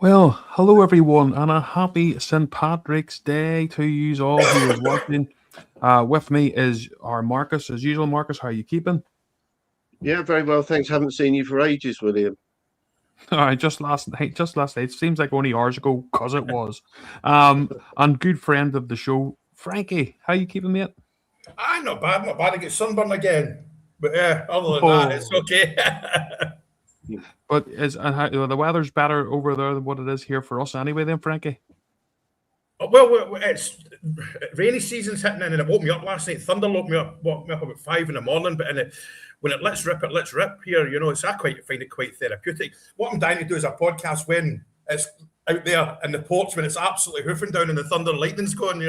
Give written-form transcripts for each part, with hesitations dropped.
Well, hello everyone, and a happy St. Patrick's Day to you all who is watching. With me is our Marcus, as usual. Marcus, how are you keeping? Yeah, very well, thanks. Haven't seen you for ages, William. All right, just last night. Seems like only hours ago, cause it was. And good friend of the show, Frankie. How you keeping, mate? Not bad, not bad. I get sunburn again. But yeah, other than that, it's Oh, okay. but the weather's better over there than what it is here for us anyway. Then, Frankie. Well, it's rainy season's hitting in, and it woke me up last night. Thunder woke me up about 5 in the morning. But when it lets rip here. It's I quite find it quite therapeutic. What I'm dying to do is a podcast when it's out there in the ports when it's absolutely hoofing down and the thunder and lightning's going.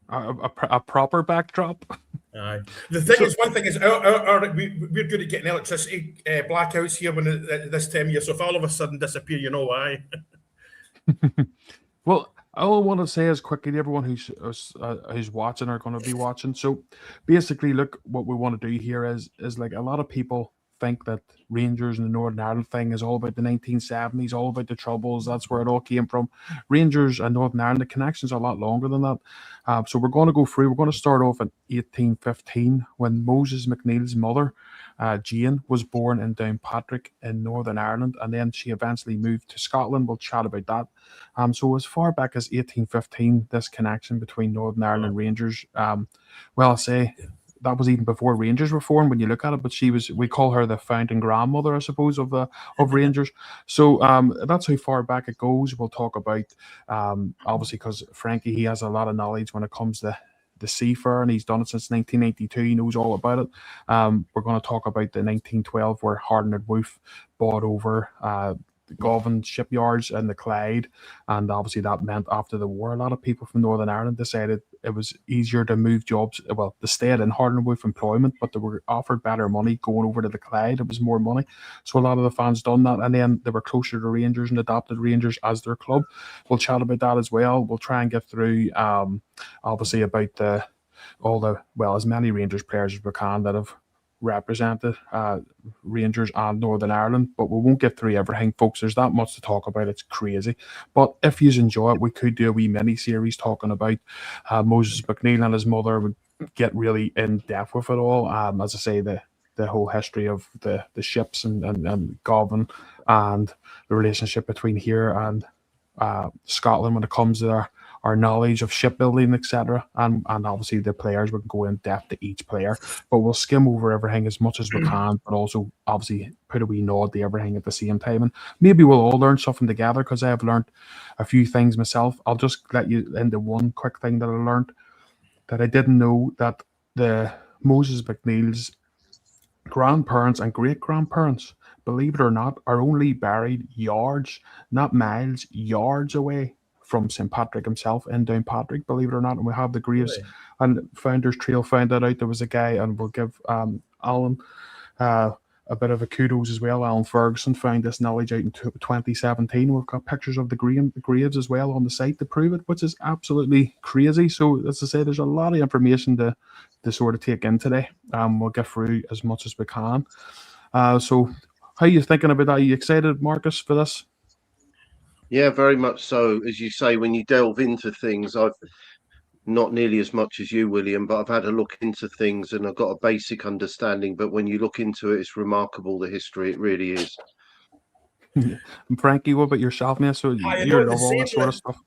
A proper backdrop. Aye. The thing is, one thing is, we're good at getting electricity blackouts here when this time of year. So if all of a sudden disappear, you know why. Well, all I want to say is quickly to everyone who's watching or going to be watching. So, basically, look, what we want to do here is like a lot of people think that Rangers and the Northern Ireland thing is all about the 1970s, all about the Troubles. That's where it all came from. Rangers and Northern Ireland, the connection's a lot longer than that. So we're going to go through. We're going to start off in 1815 when Moses McNeil's mother, Jane, was born in Downpatrick in Northern Ireland, and then she eventually moved to Scotland. We'll chat about that. So as far back as 1815, this connection between Northern Ireland and Rangers, well, I say that was even before Rangers were formed when you look at it, but we call her the founding grandmother, I suppose, of Rangers. So that's how far back it goes. We'll talk about, obviously, because Frankie, he has a lot of knowledge when it comes to the seafarer, and he's done it since 1982. He knows all about it. We're going to talk about the 1912 where Hardin and Wolf bought over the Govan shipyards and the Clyde, and obviously that meant after the war, a lot of people from Northern Ireland decided it was easier to move jobs. Well, they stayed in Hardin and Wolf employment, but they were offered better money going over to the Clyde. It was more money, so a lot of the fans done that, and then they were closer to Rangers and adopted Rangers as their club. We'll chat about that as well. We'll try and get through, obviously, about as many Rangers players as we can that have represented Rangers and Northern Ireland, but we won't get through everything, folks. There's that much to talk about. It's crazy. But if you enjoy it, we could do a wee mini series talking about Moses McNeil and his mother. Would get really in depth with it all. As I say, the whole history of the ships and Govan and the relationship between here and Scotland when it comes to our knowledge of shipbuilding, etc. And obviously the players, we can go in depth to each player, but we'll skim over everything as much as we can, but also obviously put a wee nod to everything at the same time. And maybe we'll all learn something together, because I have learned a few things myself. I'll just let you into one quick thing that I learned, that I didn't know, that the Moses McNeil's grandparents and great-grandparents, believe it or not, are only buried yards, not miles, yards away from St. Patrick himself in Downpatrick, believe it or not. And we have the graves, Really? and Founders Trail found that out. There was a guy, and we'll give Alan a bit of a kudos as well. Alan Ferguson found this knowledge out in 2017. We've got pictures of the graves as well on the site to prove it, which is absolutely crazy. So as I say, there's a lot of information to sort of take in today. We'll get through as much as we can. So how are you thinking about that? Are you excited, Marcus, for this? Yeah, very much so. As you say, when you delve into things, I've not nearly as much as you, William, but I've had a look into things and I've got a basic understanding. But when you look into it, it's remarkable, the history. It really is. And Frankie, what about yourself, man? So I you know the love all same. this sort of stuff.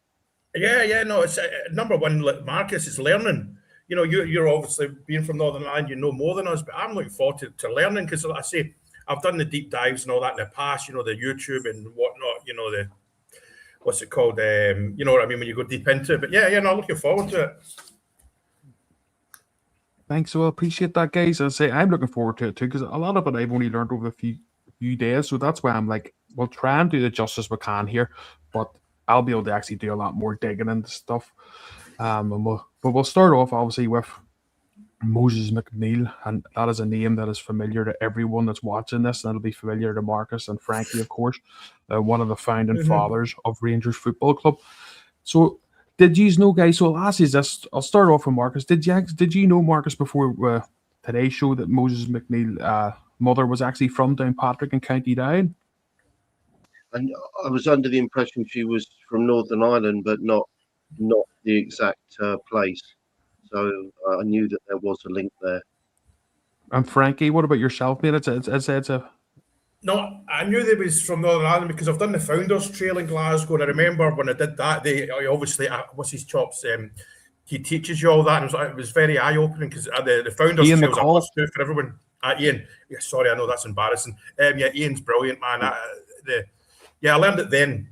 Yeah. No, it's number one. Like Marcus is learning. You're obviously being from Northern Ireland, you know more than us, but I'm looking forward to learning, because, like I say, I've done the deep dives and all that in the past. The YouTube and whatnot. The what's it called? You know what I mean when you go deep into it. But yeah. No, looking forward to it. Thanks. So I appreciate that, guys. I say I'm looking forward to it too, because a lot of it I've only learned over a few days. So that's why I'm like, we'll try and do the justice we can here, but I'll be able to actually do a lot more digging into stuff. But we'll start off obviously with Moses McNeil, and that is a name that is familiar to everyone that's watching this, and it'll be familiar to Marcus and Frankie, of course, one of the founding fathers of Rangers Football Club. So, did you know, guys? So, I'll ask you this. I'll start off with Marcus. Did you know, Marcus, before today's show, that Moses McNeil mother was actually from Downpatrick in County Down? And I was under the impression she was from Northern Ireland, but not the exact place. So I knew that there was a link there. And Frankie, what about yourself, mate? It's a No, I knew they was from Northern Ireland because I've done the Founders Trail in Glasgow, and I remember when I did that, they obviously, what's his chops? He teaches you all that, and it was very eye opening because the Founders Ian Trail is a McCall. must do for everyone. Ian, yeah, sorry, I know that's embarrassing. Yeah, Ian's brilliant, man. I learned it then.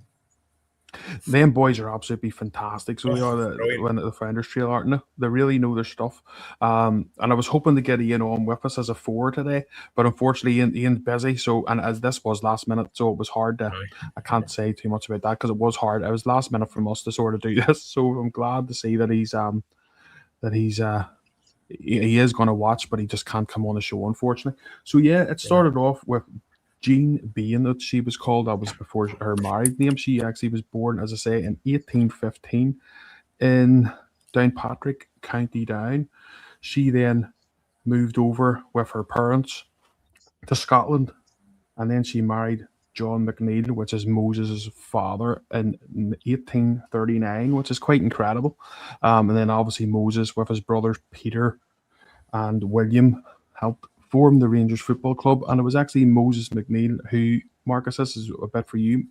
Them boys are absolutely fantastic. So they are Brilliant. the Founders Trail, aren't they? They really know their stuff. And I was hoping to get Ian on with us as a 4 today, but unfortunately Ian's busy. So, and as this was last minute, so it was hard to. I can't say too much about that because it was hard. It was last minute from us to sort of do this. So I'm glad to see that he is going to watch, but he just can't come on the show, unfortunately. So yeah, it started off with Jean Bean, that she was called. That was before her married name. She actually was born, as I say, in 1815 in Downpatrick, County Down. She then moved over with her parents to Scotland, and then she married John McNeill, which is Moses' father, in 1839, which is quite incredible. And then obviously Moses, with his brothers Peter and William, helped form the Rangers Football Club. And it was actually Moses McNeill who, Marcus, this is a bit for you.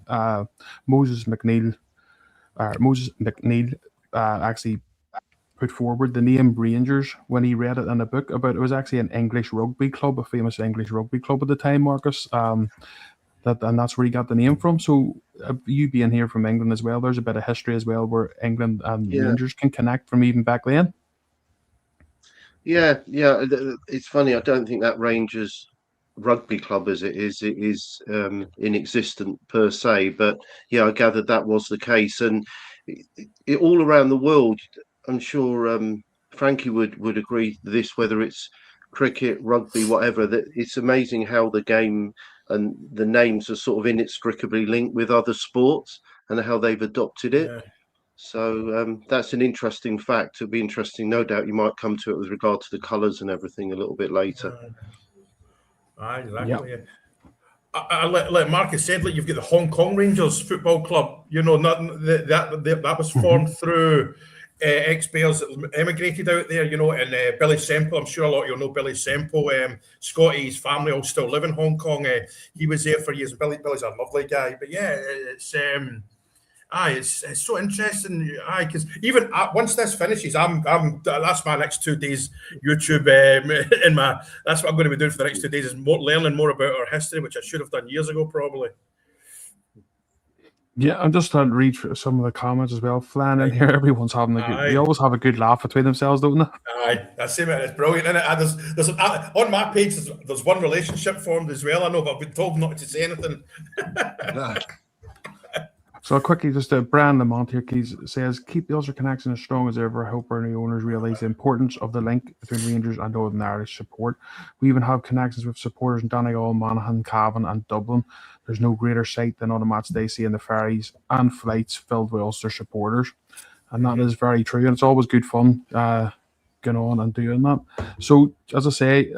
Moses McNeill actually put forward the name Rangers when he read it in a book about it. Was actually an English rugby club, a famous English rugby club at the time, Marcus. And that's where he got the name from. So you being here from England as well, there's a bit of history as well where England and Rangers can connect from even back then. Yeah. It's funny. I don't think that Rangers rugby club as it is inexistent per se, but yeah, I gathered that was the case. And it all around the world, I'm sure Frankie would agree to this, whether it's cricket, rugby, whatever, that it's amazing how the game and the names are sort of inextricably linked with other sports and how they've adopted it. Yeah. So that's an interesting fact. It'll be interesting. No doubt you might come to it with regard to the colours and everything a little bit later. Exactly. Yeah. Like Marcus said, like you've got the Hong Kong Rangers Football Club. You know, that was formed through ex-Bears that emigrated out there. You know, and Billy Semple. I'm sure a lot of you'll know Billy Semple. Scotty, his family all still live in Hong Kong. He was there for years. Billy's a lovely guy. But yeah, it's so interesting. Because even once this finishes, that's my next 2 days YouTube. That's what I'm going to be doing for the next 2 days is learning more about our history, which I should have done years ago, probably. Yeah, I'm just trying to read through some of the comments as well. Flan in here, everyone's having a good. They always have a good laugh between themselves, don't they? Aye, that's it. It's brilliant, isn't it? And there's on my page. There's one relationship formed as well. I know, but I've been told not to say anything. So quickly, just Brian Lamont here says, keep the Ulster Connection as strong as ever. I hope our new owners realise the importance of the link between Rangers and Northern Irish support. We even have connections with supporters in Donegal, Monaghan, Cavan and Dublin. There's no greater sight than on a match day seeing the ferries and flights filled with Ulster supporters. And that is very true. And it's always good fun going on and doing that. So, as I say,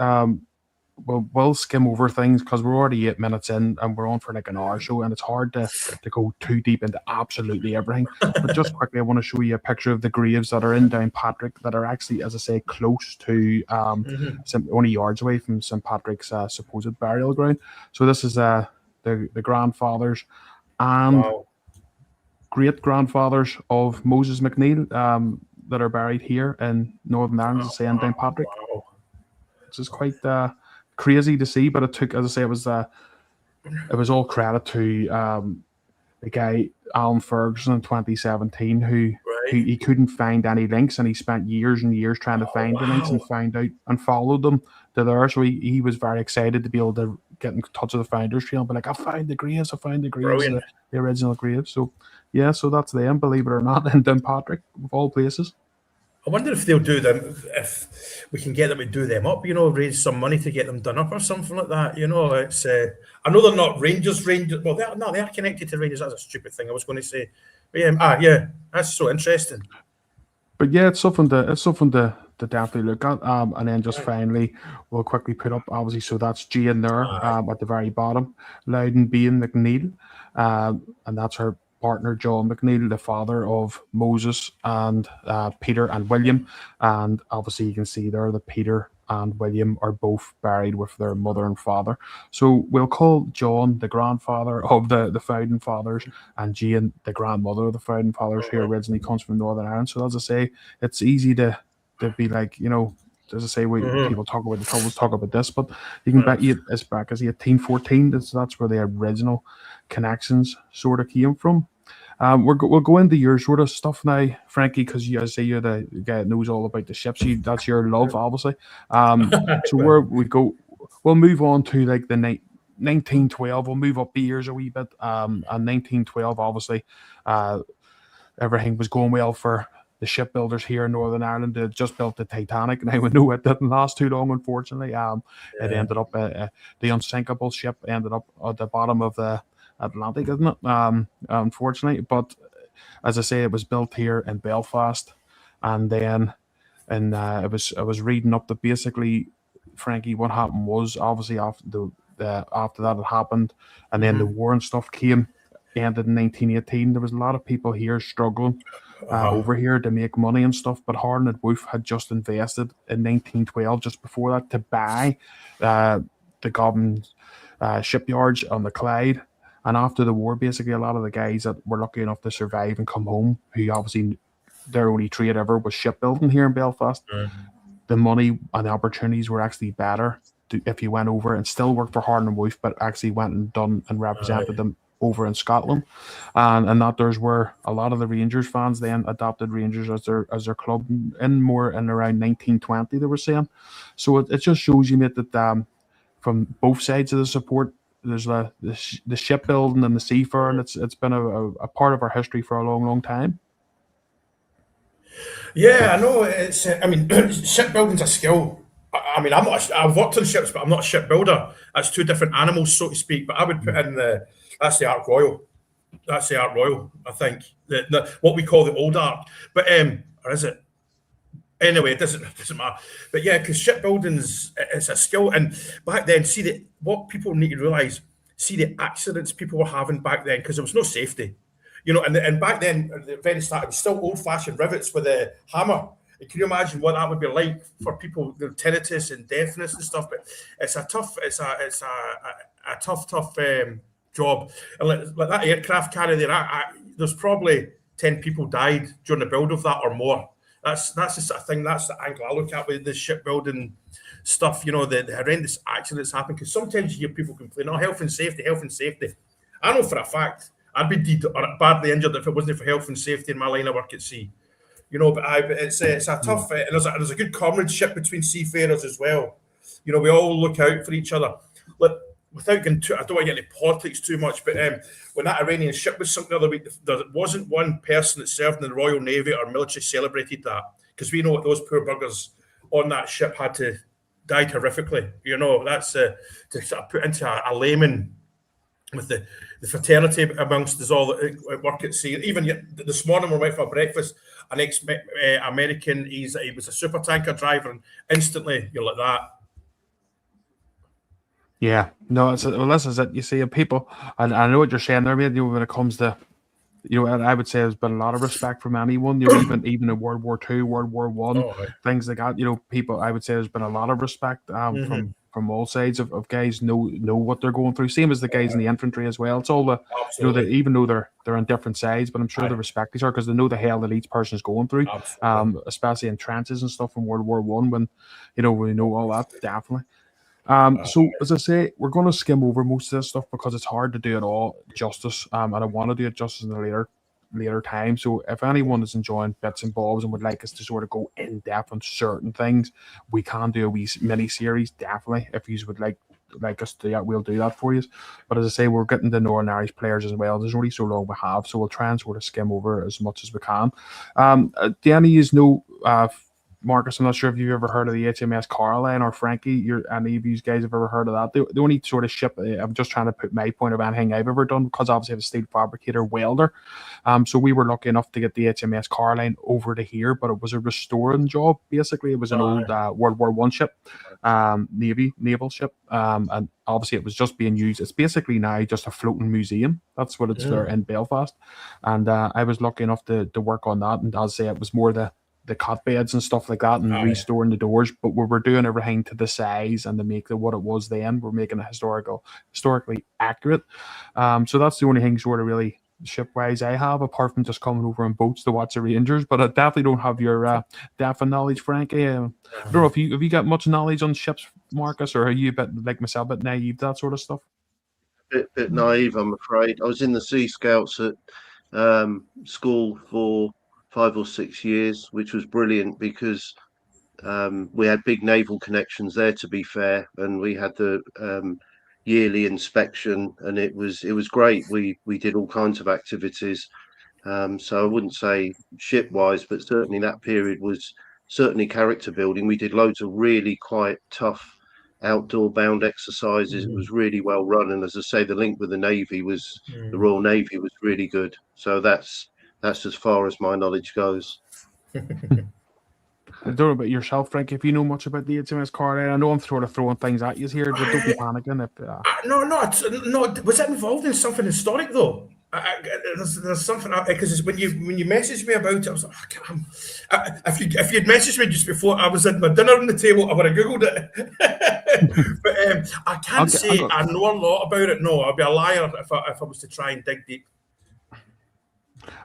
we'll skim over things because we're already 8 minutes in and we're on for like an hour show, and it's hard to go too deep into absolutely everything. But just quickly, I want to show you a picture of the graves that are in Downpatrick that are actually, as I say, close to only yards away from St. Patrick's supposed burial ground. So this is the grandfathers and great-grandfathers of Moses McNeill that are buried here in Northern Ireland, as I say, in Downpatrick. Which is quite crazy to see, but it took, as I say, it was all credit to the guy Alan Ferguson in 2017 who he couldn't find any links, and he spent years and years trying to find the links and found out and followed them to there. So he was very excited to be able to get in touch with the Founders Trail and be like, I found the graves, the original graves. So yeah, so that's them, believe it or not, in Downpatrick, of all places. I wonder if they'll do them, if we can get them to do them up, you know, raise some money to get them done up or something like that. You know, it's I know they're not Rangers. Well, they are connected to Rangers. That's a stupid thing I was going to say. But yeah, that's so interesting. But yeah, it's something to definitely look at. And then just finally, we'll quickly put up, obviously, so that's Jane there at the very bottom, Loudon being McNeil, and that's her partner, John McNeil, the father of Moses and Peter and William. And obviously, you can see there that Peter and William are both buried with their mother and father. So we'll call John the grandfather of the founding fathers, and Jane the grandmother of the founding fathers, who originally comes from Northern Ireland. So as I say, it's easy to be like, as I say, people talk about the Troubles, talk about this, but you can bet you it's back as 1814. That's where the original connections sort of came from. We'll go into your sort of stuff now, Frankie, because I say you're the guy that knows all about the ships. That's your love, obviously. So where we go, we'll move on to like the 1912. We'll move up the years a wee bit. And 1912, obviously, everything was going well for the shipbuilders here in Northern Ireland. They just built the Titanic, and I know it didn't last too long, unfortunately. It ended up the unsinkable ship ended up at the bottom of the Atlantic, isn't it? Unfortunately, but as I say, it was built here in Belfast, and then I was reading up that basically, Frankie, what happened was obviously after that it happened, and then the war and stuff ended in 1918. There was a lot of people here struggling over here to make money and stuff, but Harland and Wolff had just invested in 1912, just before that, to buy the Govan shipyards on the Clyde. And after the war, basically, a lot of the guys that were lucky enough to survive and come home, who obviously their only trade ever was shipbuilding here in Belfast, the money and the opportunities were actually better if you went over and still worked for Harland and Wolff, but actually went and done and represented them over in Scotland. And that there's where a lot of the Rangers fans then adopted Rangers as their club in around 1920, they were saying. So it just shows you, mate, that from both sides of the support, there's the shipbuilding and the seafaring. It's been a part of our history for a long, long time. Yeah, I know. Shipbuilding's a skill. I've worked on ships, but I'm not a shipbuilder. That's two different animals, so to speak. But I would put in that's the Ark Royal. That's the Ark Royal, I think. What we call the old Ark. But or is it? Anyway, it doesn't matter. But yeah, because shipbuilding's it's a skill. And back then, what people need to realise, see the accidents people were having back then, because there was no safety. And back then, at the very start, it was still old-fashioned rivets with a hammer. And can you imagine what that would be like for people, the tinnitus and deafness and stuff? But it's a tough job. And like that aircraft carrier there, there's probably 10 people died during the build of that or more. That's the sort of thing. That's the angle I look at with the shipbuilding stuff. The horrendous accidents happen, because sometimes you hear people complain, "Oh, health and safety." I know for a fact I'd be dead or badly injured if it wasn't for health and safety in my line of work at sea. But it's a tough, and there's a good comradeship between seafarers as well. We all look out for each other. Without getting I don't want to get into politics too much, but when that Iranian ship was sunk the other week, there wasn't one person that served in the Royal Navy or military celebrated that, because we know what those poor buggers on that ship had to die horrifically. That's to sort of put into a layman with the fraternity amongst us all that work at sea. Even this morning we went for breakfast, an ex-American, he was a super tanker driver, and instantly you're like that. Yeah, no, this is it. You see, people, and I know what you're saying there, mate. When it comes to, I would say there's been a lot of respect from anyone. Even in World War II, World War One, things like that. People, I would say there's been a lot of respect from all sides of guys know what they're going through. Same as the guys in the infantry as well. It's all the even though they're on different sides, but I'm sure they respect each other, because they know the hell that each person's going through. Especially in trenches and stuff in World War One, when we know all that, definitely. So as I say, we're going to skim over most of this stuff because it's hard to do it all justice, and I want to do it justice in a later time. So if anyone is enjoying bits and bobs and would like us to sort of go in depth on certain things, we can do a wee mini series, definitely. If you would like us to do that, we'll do that for you. But as I say, we're getting the Northern Irish players as well. There's only so long we have, so we'll try and sort of skim over as much as we can. Do any of you know Marcus, I'm not sure if you've ever heard of the HMS Caroline or Frankie. Any of you guys have ever heard of that? The only sort of ship, I'm just trying to put my point of anything I've ever done, because obviously I'm a steel fabricator welder. So we were lucky enough to get the HMS Caroline over to here, but it was a restoring job. Basically, it was an old World War One ship, naval ship, and obviously it was just being used. It's basically now just a floating museum. That's what it's there in Belfast. And I was lucky enough to work on that. And as I say, it was more the cot beds and stuff like that, and restoring the doors, but we were doing everything to the size and to make what it was then. We're making it historically accurate. So that's the only thing sort of really ship-wise I have, apart from just coming over on boats to watch the Rangers. But I definitely don't have your depth of knowledge, Frankie. I don't know if you got much knowledge on ships, Marcus, or are you a bit like myself, a bit naive, that sort of stuff? Bit naive, I'm afraid. I was in the Sea Scouts at school for 5 or 6 years, which was brilliant because we had big naval connections there, to be fair, and we had the yearly inspection, and it was great. We did all kinds of activities. So I wouldn't say ship wise, but certainly that period was certainly character building. We did loads of really quite tough outdoor bound exercises. It was really well run, and as I say, the link with the Navy was the Royal Navy was really good. So that's as far as my knowledge goes. I don't know about yourself, Frank, if you know much about the HMS Caroline. I know I'm sort of throwing things at you here, but don't be panicking. No. Was it involved in something historic though? There's something, because when you messaged me about it, I was like, if you'd messaged me just before I was at my dinner on the table, I would have googled it. But I can't say I know a lot about it. No, I'd be a liar if I was to try and dig deep.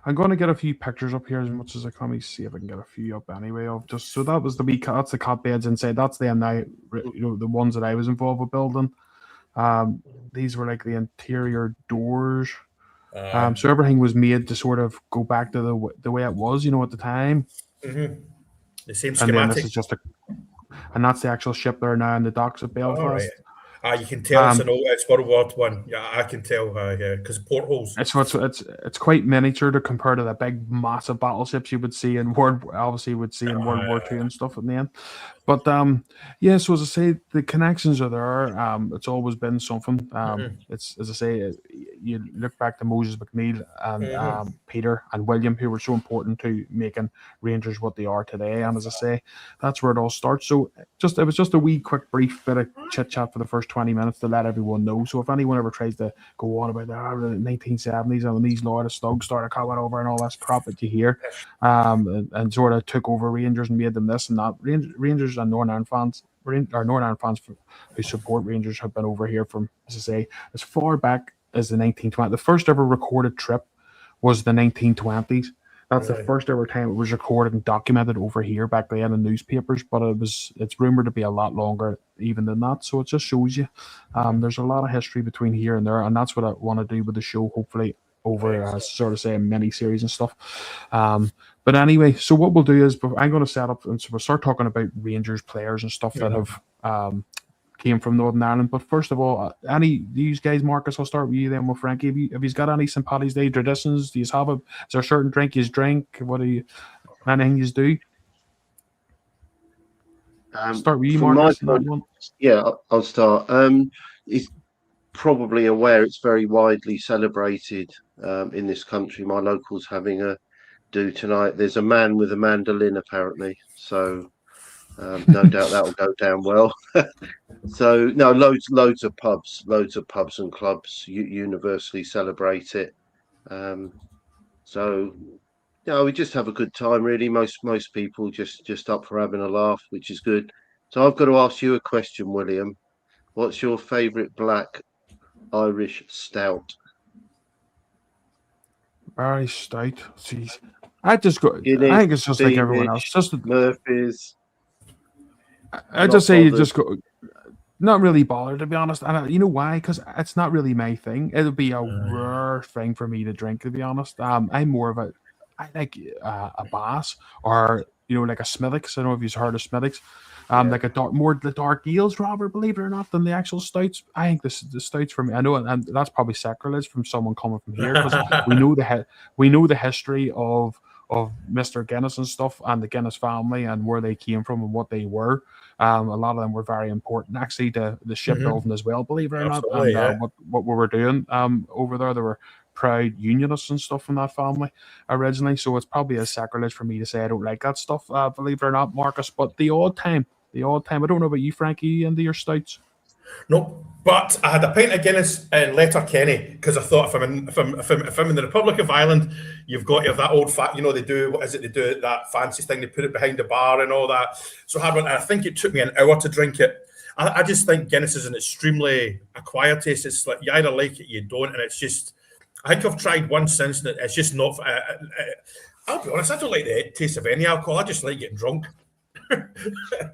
I'm going to get a few pictures up here as much as I can. Let me see if I can get a few up anyway. Of just so that was that's the cot beds inside. That's them now. The ones that I was involved with building. These were like the interior doors. So everything was made to sort of go back to the way it was, at the time. Mm-hmm. The same schematic. And then this is and that's the actual ship there now in the docks of Belfast. You can tell it's World War One. Yeah, I can tell because portholes. It's quite miniature to compare to the big, massive battleships you would see in World War II and stuff in the end. But so as I say, the connections are there. It's always been something. It's, as I say, you look back to Moses McNeil and Peter and William, who were so important to making Rangers what they are today. And as I say, that's where it all starts. So it was just a wee, quick, brief bit of chit chat for the first 20 minutes to let everyone know. So if anyone ever tries to go on about the 1970s and when these lot of thugs started coming over and all this crap that you hear, and sort of took over Rangers and made them this and that, Rangers and Northern Ireland fans, who support Rangers have been over here from, as I say, as far back as the 1920s. The first ever recorded trip was the 1920s. That's the first ever time it was recorded and documented over here back then in newspapers, but it's rumored to be a lot longer even than that. So it just shows you there's a lot of history between here and there, and that's what I want to do with the show, hopefully over sort of say a mini series and stuff. But anyway, so what we'll do is I'm going to set up, and so we'll start talking about Rangers players and stuff that have came from Northern Ireland. But first of all, any these guys, Marcus, I'll start with you then with Frankie. Have you got any St. Paddy's Day traditions? Do you have is there a certain drink you drink? What do you anything you do? Start with you, Marcus. Yeah, I'll start. He's probably aware it's very widely celebrated in this country. My local's having a do tonight. There's a man with a mandolin apparently, so no doubt that'll go down well. So no, loads of pubs and clubs universally celebrate it. So we just have a good time really. Most people just up for having a laugh, which is good. So I've got to ask you a question, William. What's your favourite black Irish stout? Irish stout. Jeez. I think it's just like everyone else. Just Murphy's. I just say you just go. Not really bothered, to be honest. And you know why? Because it's not really my thing. It'll be a rare thing for me to drink, to be honest. I'm more of I like a Bass or like a Smithwick's. I don't know if you've heard of Smithwick's. Like the dark ales, Robert, believe it or not, than the actual stouts. I think the stouts for me. I know, and that's probably sacrilege from someone coming from here because we know the history of of Mr. Guinness and stuff, and the Guinness family and where they came from and what they were. A lot of them were very important, actually, to the shipbuilding as well, believe it or not. Absolutely, And what we were doing over there, there were proud unionists and stuff from that family originally. So it's probably a sacrilege for me to say I don't like that stuff, believe it or not, Marcus. But the odd time, I don't know about you, Frankie, into your stouts. Nope. But I had a pint of Guinness in Letterkenny because I thought if I'm in the Republic of Ireland, you've got to have that old fat. They do they do that fancy thing. They put it behind the bar and all that. So I had one. And I think it took me an hour to drink it. I just think Guinness is an extremely acquired taste. It's like you either like it, you don't, and it's just. I think I've tried one since, and it's just not. I'll be honest. I don't like the taste of any alcohol. I just like getting drunk.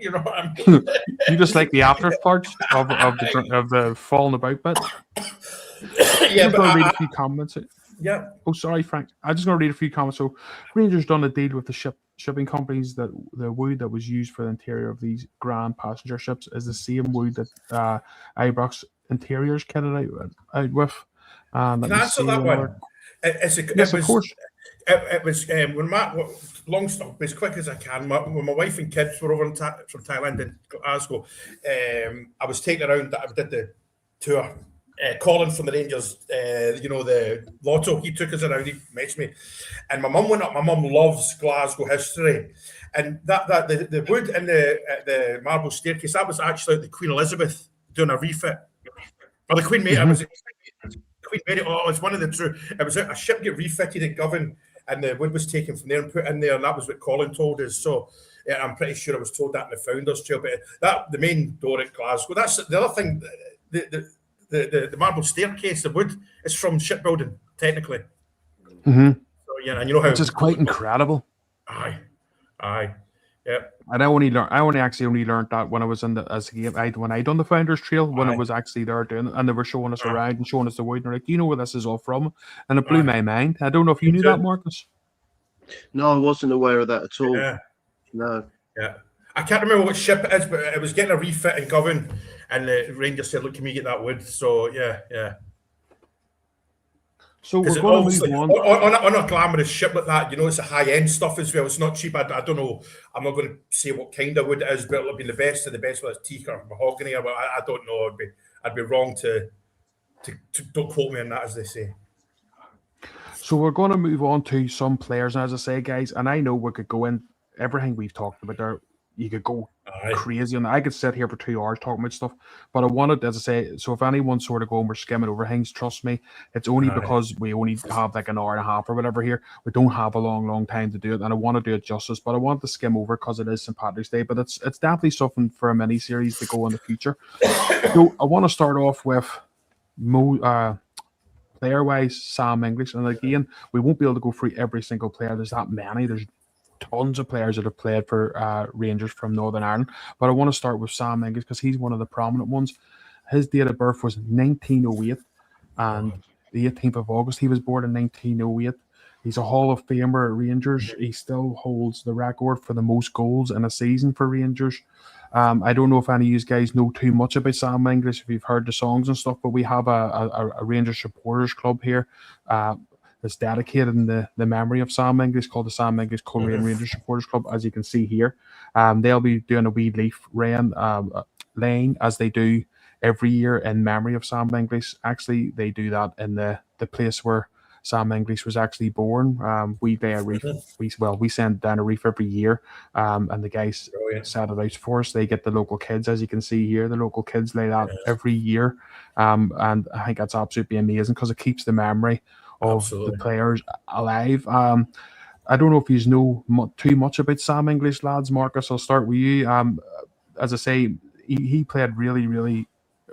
You know what I mean? You just like the after parts of the falling about bit. Yeah, but I'll read a few comments. Yeah. Oh, sorry, Frank. I'm just going to read a few comments. So, Rangers done a deal with the shipping companies that the wood that was used for the interior of these grand passenger ships is the same wood that Ibrox Interiors kitted out with. Can I answer that one? Of course. It was when long story as quick as I can. When my wife and kids were over from Thailand in Glasgow, I was taken around. I did the tour. Colin from the Rangers, the Lotto, he took us around. He met me, and my mum went up. My mum loves Glasgow history, and the wood in the marble staircase, that was actually the Queen Elizabeth doing a refit, or the Queen Mary. Queen Mary. Oh, it's one of the two. It was a ship get refitted at Govan, and the wood was taken from there and put in there, and that was what Colin told us. So yeah, I'm pretty sure I was told that in the Founders Trail. But the main door at Glasgow. That's the other thing. The marble staircase, the wood, is from shipbuilding technically. Mm-hmm. So yeah, and you know how which is quite incredible. Aye, yeah. And I only learned that when I was in when I done the Founders Trail, when I was actually there doing it, and they were showing us around and showing us the wood, and they're like, "Do you know where this is all from?" And it blew my mind. I don't know if you knew that, Marcus. No, I wasn't aware of that at all. Yeah. No. Yeah. I can't remember what ship it is, but it was getting a refit in Govan, and the Rangers said, "Look, can we get that wood?" So yeah. So we're going to move on a glamorous ship like that. It's a high-end stuff as well. It's not cheap. I don't know. I'm not going to say what kind of wood it is, but it'll be the best of the best, whether it's teak or mahogany. Or I don't know. I'd be wrong to don't quote me on that, as they say. So we're going to move on to some players, and as I say, guys, and I know we could go in everything we've talked about there. You could go crazy on that. I could sit here for 2 hours talking about stuff, but I wanted, as I say, so if anyone's sort of going, we're skimming over things, trust me, it's only because we only have like an hour and a half or whatever here. We don't have a long time to do it, and I want to do it justice, but I want to skim over because it is St. Patrick's Day, but it's definitely something for a mini series to go in the future. So I want to start off with player-wise, Sam English, and again, we won't be able to go through every single player. There's that many. There's tons of players that have played for Rangers from Northern Ireland, but I want to start with Sam English because he's one of the prominent ones. His date of birth was 1908, and the 18th of August. He was born in 1908. He's a Hall of Famer at Rangers. He still holds the record for the most goals in a season for Rangers. I don't know if any of you guys know too much about Sam English, if you've heard the songs and stuff, but we have a Rangers supporters club here that's dedicated in the memory of Sam English, called the Sam English Coleraine Rangers Supporters Club, as you can see here. They'll be doing a wee leaf laying as they do every year in memory of Sam English. Actually, they do that in the place where Sam English was actually born. We lay a reef. We send down a reef every year, and the guys set it out for us. They get the local kids, as you can see here. The local kids lay that every year, and I think that's absolutely amazing because it keeps the memory of the players alive. I don't know if you know too much about Sam English, lads. Marcus, I'll start with you. As I say, he played really, really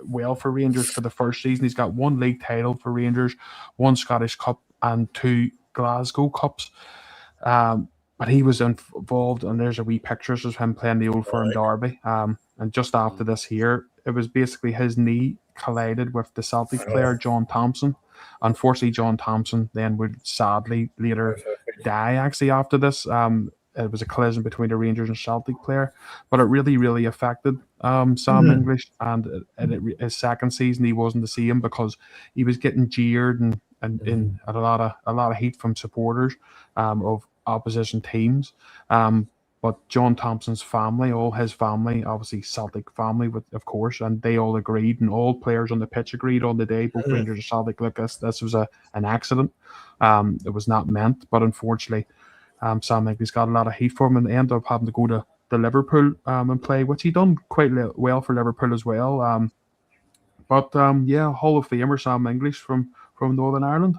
well for Rangers for the first season. He's got 1 league title for Rangers, 1 Scottish Cup, and 2 Glasgow Cups. But he was involved, and there's a wee pictures of him playing the Old Firm Derby. And just after this here, it was basically his knee collided with the Celtic player John Thompson. Unfortunately, John Thompson then would sadly later die actually after this. It was a collision between the Rangers and Celtic player, but it really, really affected Sam English. And his second season, he wasn't the same because he was getting jeered and a lot of heat from supporters of opposition teams. But John Thompson's family, all his family, obviously Celtic family, of course, and they all agreed, and all players on the pitch agreed on the day, both Rangers and Celtic. Look, this was an accident. It was not meant, but unfortunately, Sam Hinckley's got a lot of heat for him, and ended up having to go to Liverpool and play, which he done quite well for Liverpool as well. But Hall of Famer Sam English from Northern Ireland.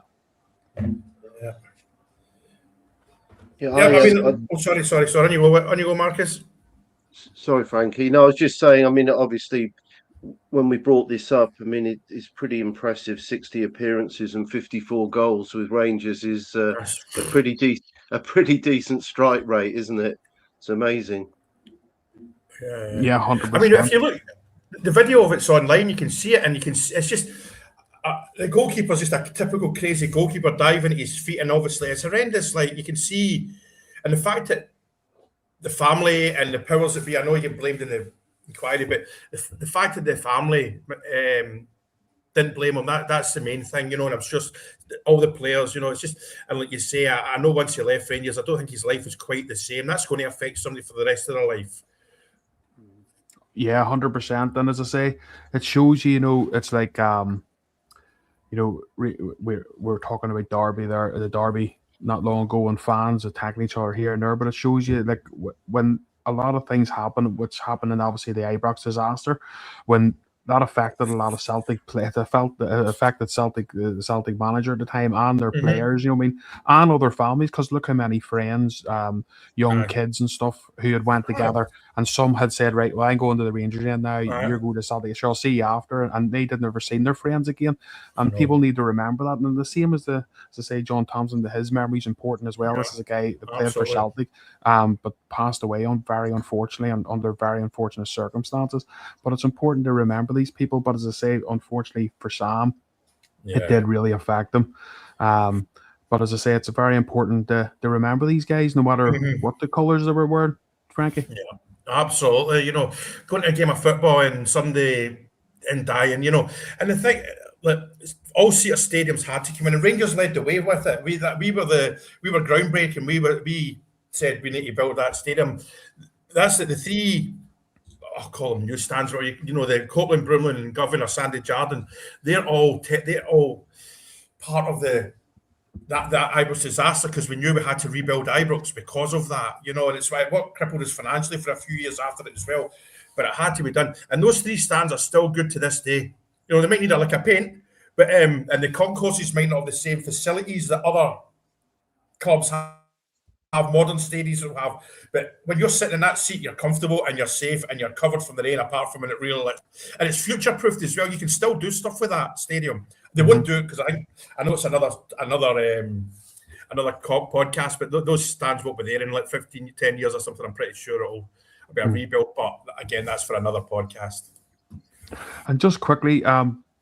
Sorry. On you go, Marcus. Sorry, Frankie. No, I was just saying. I mean, obviously, when we brought this up, I mean, it's pretty impressive. 60 appearances and 54 goals with Rangers is a pretty decent strike rate, isn't it? It's amazing. Yeah, 100%. I mean, if you look, the video of it's online. You can see it, and it's just. The goalkeeper's just a typical crazy goalkeeper diving at his feet, and obviously it's horrendous. Like, you can see, and the fact that the family and the powers that be, I know you get blamed in the inquiry, but the fact that the family didn't blame him, that's the main thing, you know. And it's just all the players, you know. It's just, and like you say, I know once he left Rangers, I don't think his life is quite the same. That's going to affect somebody for the rest of their life. Yeah, 100%. And as I say, it shows you, you know, it's like we're talking about Derby there, the Derby not long ago, and fans attacking each other here and there, but it shows you, like, when a lot of things happen, which happened in obviously the Ibrox disaster, when that affected a lot of Celtic play. It affected Celtic, the Celtic manager at the time, and their players, you know what I mean, and other families, because look how many friends, young kids and stuff who had went together, and some had said, right, well, I'm going to the Rangers end now, you're going to Celtic, sure, I'll see you after, and they had never seen their friends again, and people need to remember that. And the same as as I say, John Thompson, his memory is important as well. This is a guy that played for Celtic, but passed away very unfortunately, and under very unfortunate circumstances. But it's important to remember these people. But as I say, unfortunately for Sam, it did really affect him. But as I say, it's very important to remember these guys, no matter what the colours they were wearing, Frankie. Yeah, absolutely. You know, going to a game of football and somebody and dying, you know. And the thing, like, all Cedar stadiums had to come in, and Rangers led the way with it. We were groundbreaking. We said we need to build that stadium. That's the three, I'll call them newsstands, where you know, the Copeland, Broomlin, and Govan or Sandy Jardine. They're all part of that Ibrox disaster, because we knew we had to rebuild Ibrox because of that, you know. And it's why what crippled us financially for a few years after it as well. But it had to be done, and those three stands are still good to this day. You know, they might need a lick of paint, but and the concourses might not have the same facilities that other clubs have modern stadiums will have. But when you're sitting in that seat, you're comfortable and you're safe and you're covered from the rain, apart from when it really lit. And it's future proofed as well. You can still do stuff with that stadium. They won't do it because I know it's another podcast, but those stands won't be there in like 10 years or something. I'm pretty sure it'll be a rebuild. But again, that's for another podcast. And just quickly,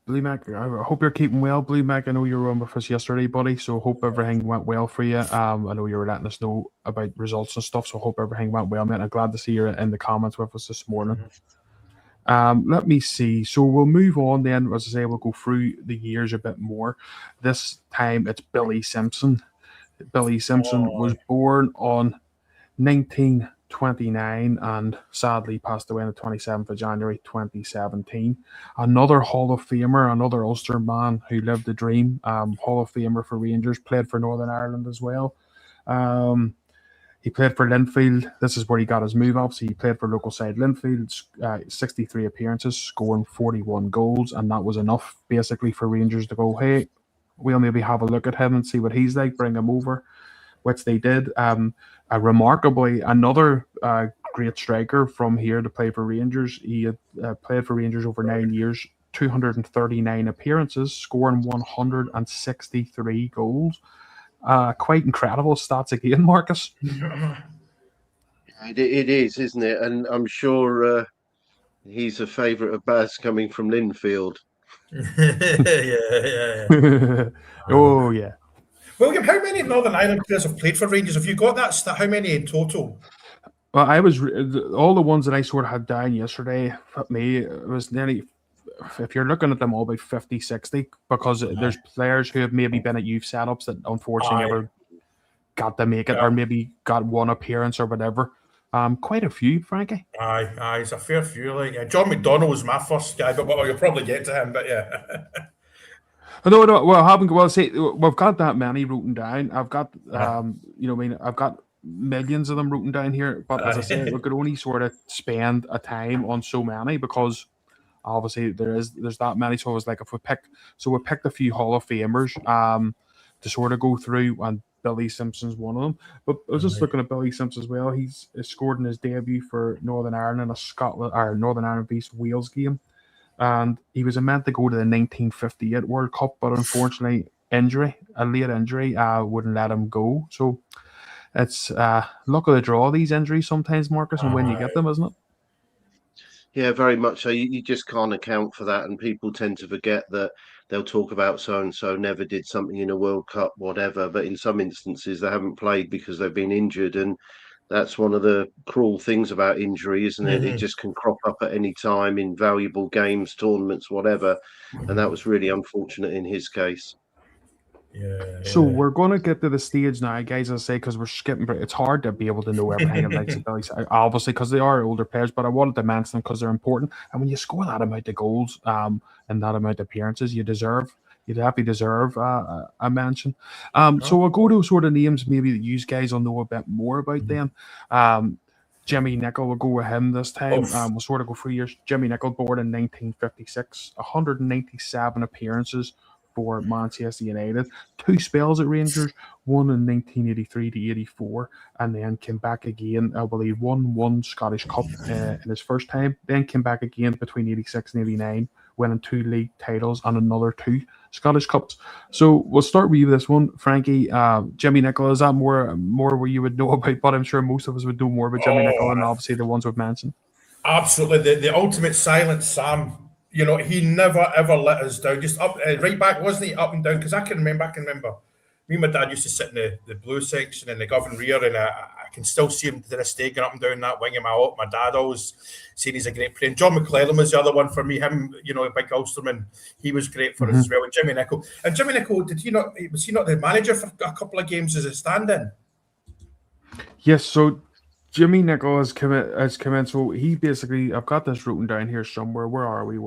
Blue Mac, I hope you're keeping well. Blue Mac, I know you were on with us yesterday, buddy, so hope everything went well for you. I know you were letting us know about results and stuff, so hope everything went well, mate. I'm glad to see you in the comments with us this morning. Let me see. So we'll move on then. As I say, we'll go through the years a bit more. This time it's Billy Simpson. Billy Simpson was born on 1929 and sadly passed away on the 27th of January 2017. Another Hall of Famer, another Ulster man who lived the dream. Hall of Famer for Rangers, played for Northern Ireland as well. He played for Linfield. This is where he got his move up. So he played for local side Linfield, 63 appearances, scoring 41 goals, and that was enough basically for Rangers to go, hey, we'll maybe have a look at him and see what he's like, bring him over, which they did. Remarkably, another great striker from here to play for Rangers. He had played for Rangers over 9 years, 239 appearances, scoring 163 goals. Quite incredible stats again, Marcus. It is, isn't it? And I'm sure he's a favourite of Baz coming from Linfield. Yeah. Oh, yeah. William, how many Northern Ireland players have played for Rangers? Have you got that stat? How many in total? Well, I was all the ones that I sort of had down yesterday. For me, it was nearly, if you're looking at them all, about 50, 60, because there's players who have maybe been at youth setups that unfortunately never got to make it, or maybe got one appearance or whatever. Quite a few, Frankie. Aye, it's a fair few. Like John McDonnell was my first guy, but you'll probably get to him. But yeah. No, well, I haven't. Well, see, we've got that many written down. I've got, I've got millions of them written down here. But as I said, we could only sort of spend a time on so many because obviously there's that many. So it was like if we picked a few Hall of Famers to sort of go through, and Billy Simpson's one of them. But I was just looking at Billy Simpson as well. He's scored in his debut for Northern Ireland in a Northern Ireland vs Wales game. And he was meant to go to the 1958 World Cup, but unfortunately, a late injury, wouldn't let him go. So it's luck of the draw, these injuries sometimes, Marcus, and when you get them, isn't it? Yeah, very much so. You just can't account for that, and people tend to forget that they'll talk about so and so never did something in a World Cup, whatever. But in some instances, they haven't played because they've been injured, and that's one of the cruel things about injury, isn't it? It just can crop up at any time in valuable games, tournaments, whatever. And that was really unfortunate in his case. So we're going to get to the stage now, guys, I say, because we're skipping. It's hard to be able to know everything of like Billy, obviously, because they are older players, but I wanted to mention them because they're important. And when you score that amount of goals and that amount of appearances, you'd definitely deserve a mention. So we'll go to sort of names maybe that you guys will know a bit more about them. Jimmy Nicholl, we'll go with him this time. We'll sort of go 3 years. Jimmy Nicholl, born in 1956, 197 appearances for Manchester United, 2 spells at Rangers, one in 1983 to 84, and then came back again. I believe won one Scottish Cup in his first time, then came back again between 86 and 89, winning 2 league titles and another 2 Scottish Cups. So we'll start with this one, Frankie. Jimmy Nicholl, is that more where you would know about, but I'm sure most of us would know more about Jimmy Nicholl and obviously the ones we've mentioned. Absolutely, the ultimate silent Sam. You know, he never ever let us down. Just up, right back, wasn't he? Up and down. Because I can remember. Me and my dad used to sit in the blue section in the Govan rear, and I can still see him to this day going up and down that wing. My dad always saying he's a great player. And John McClellan was the other one for me. Him, a big Ulsterman. He was great for us as well. And Jimmy Nicholl. And Jimmy Nicholl, was he not the manager for a couple of games as a stand-in? Yes. So Jimmy Nicholl has come in. So he basically, I've got this written down here somewhere. Where are we?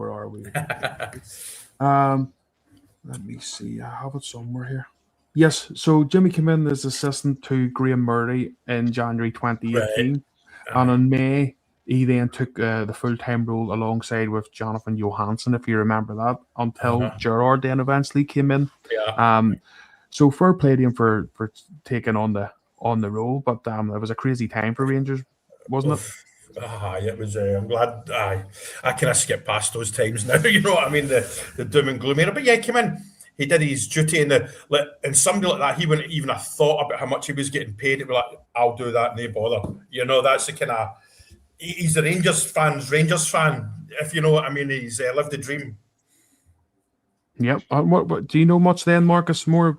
Let me see. I have it somewhere here. Yes. So Jimmy came in as assistant to Graham Murray in January 2018. Right. And in May, he then took the full-time role alongside with Jonathan Johansson, if you remember that, until Gerard then eventually came in. Yeah. So fair play to him for taking on the role, but it was a crazy time for Rangers, wasn't it? It was. I'm glad. I kind of skipped past those times now. You know what I mean? The doom and gloom era. But yeah, he came in. He did his duty, and somebody like that, he wouldn't even have thought about how much he was getting paid. He'd be like, "I'll do that, no bother." That's the kind of. He's a Rangers fan, if you know what I mean. He's lived the dream. Yep. What do you know much then, Marcus? More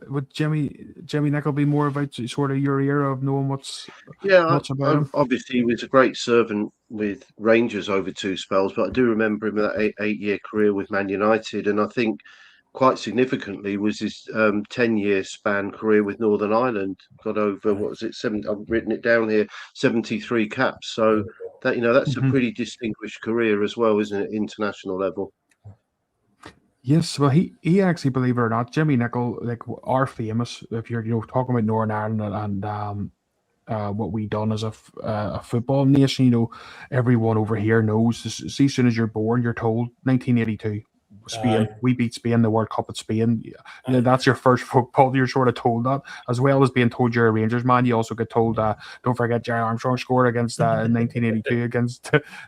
would Jimmy Nicholl be more about sort of your era of knowing what's about him? Obviously, he was a great servant with Rangers over 2 spells, but I do remember him in that 8-year career with Man United, and I think quite significantly was his 10-year span career with Northern Ireland. Got over I've written it down here, 73 caps. So that that's a pretty distinguished career as well, isn't it? International level. Yes, well, he actually, believe it or not, Jimmy Nicholl, like, are famous. If you're talking about Northern Ireland and what we done as a football nation, everyone over here knows. See, as soon as you're born, you're told 1982 Spain. We beat Spain, the World Cup at Spain. That's your first football. You're sort of told that, as well as being told you're a Rangers man. You also get told, don't forget Jerry Armstrong scored against in 1982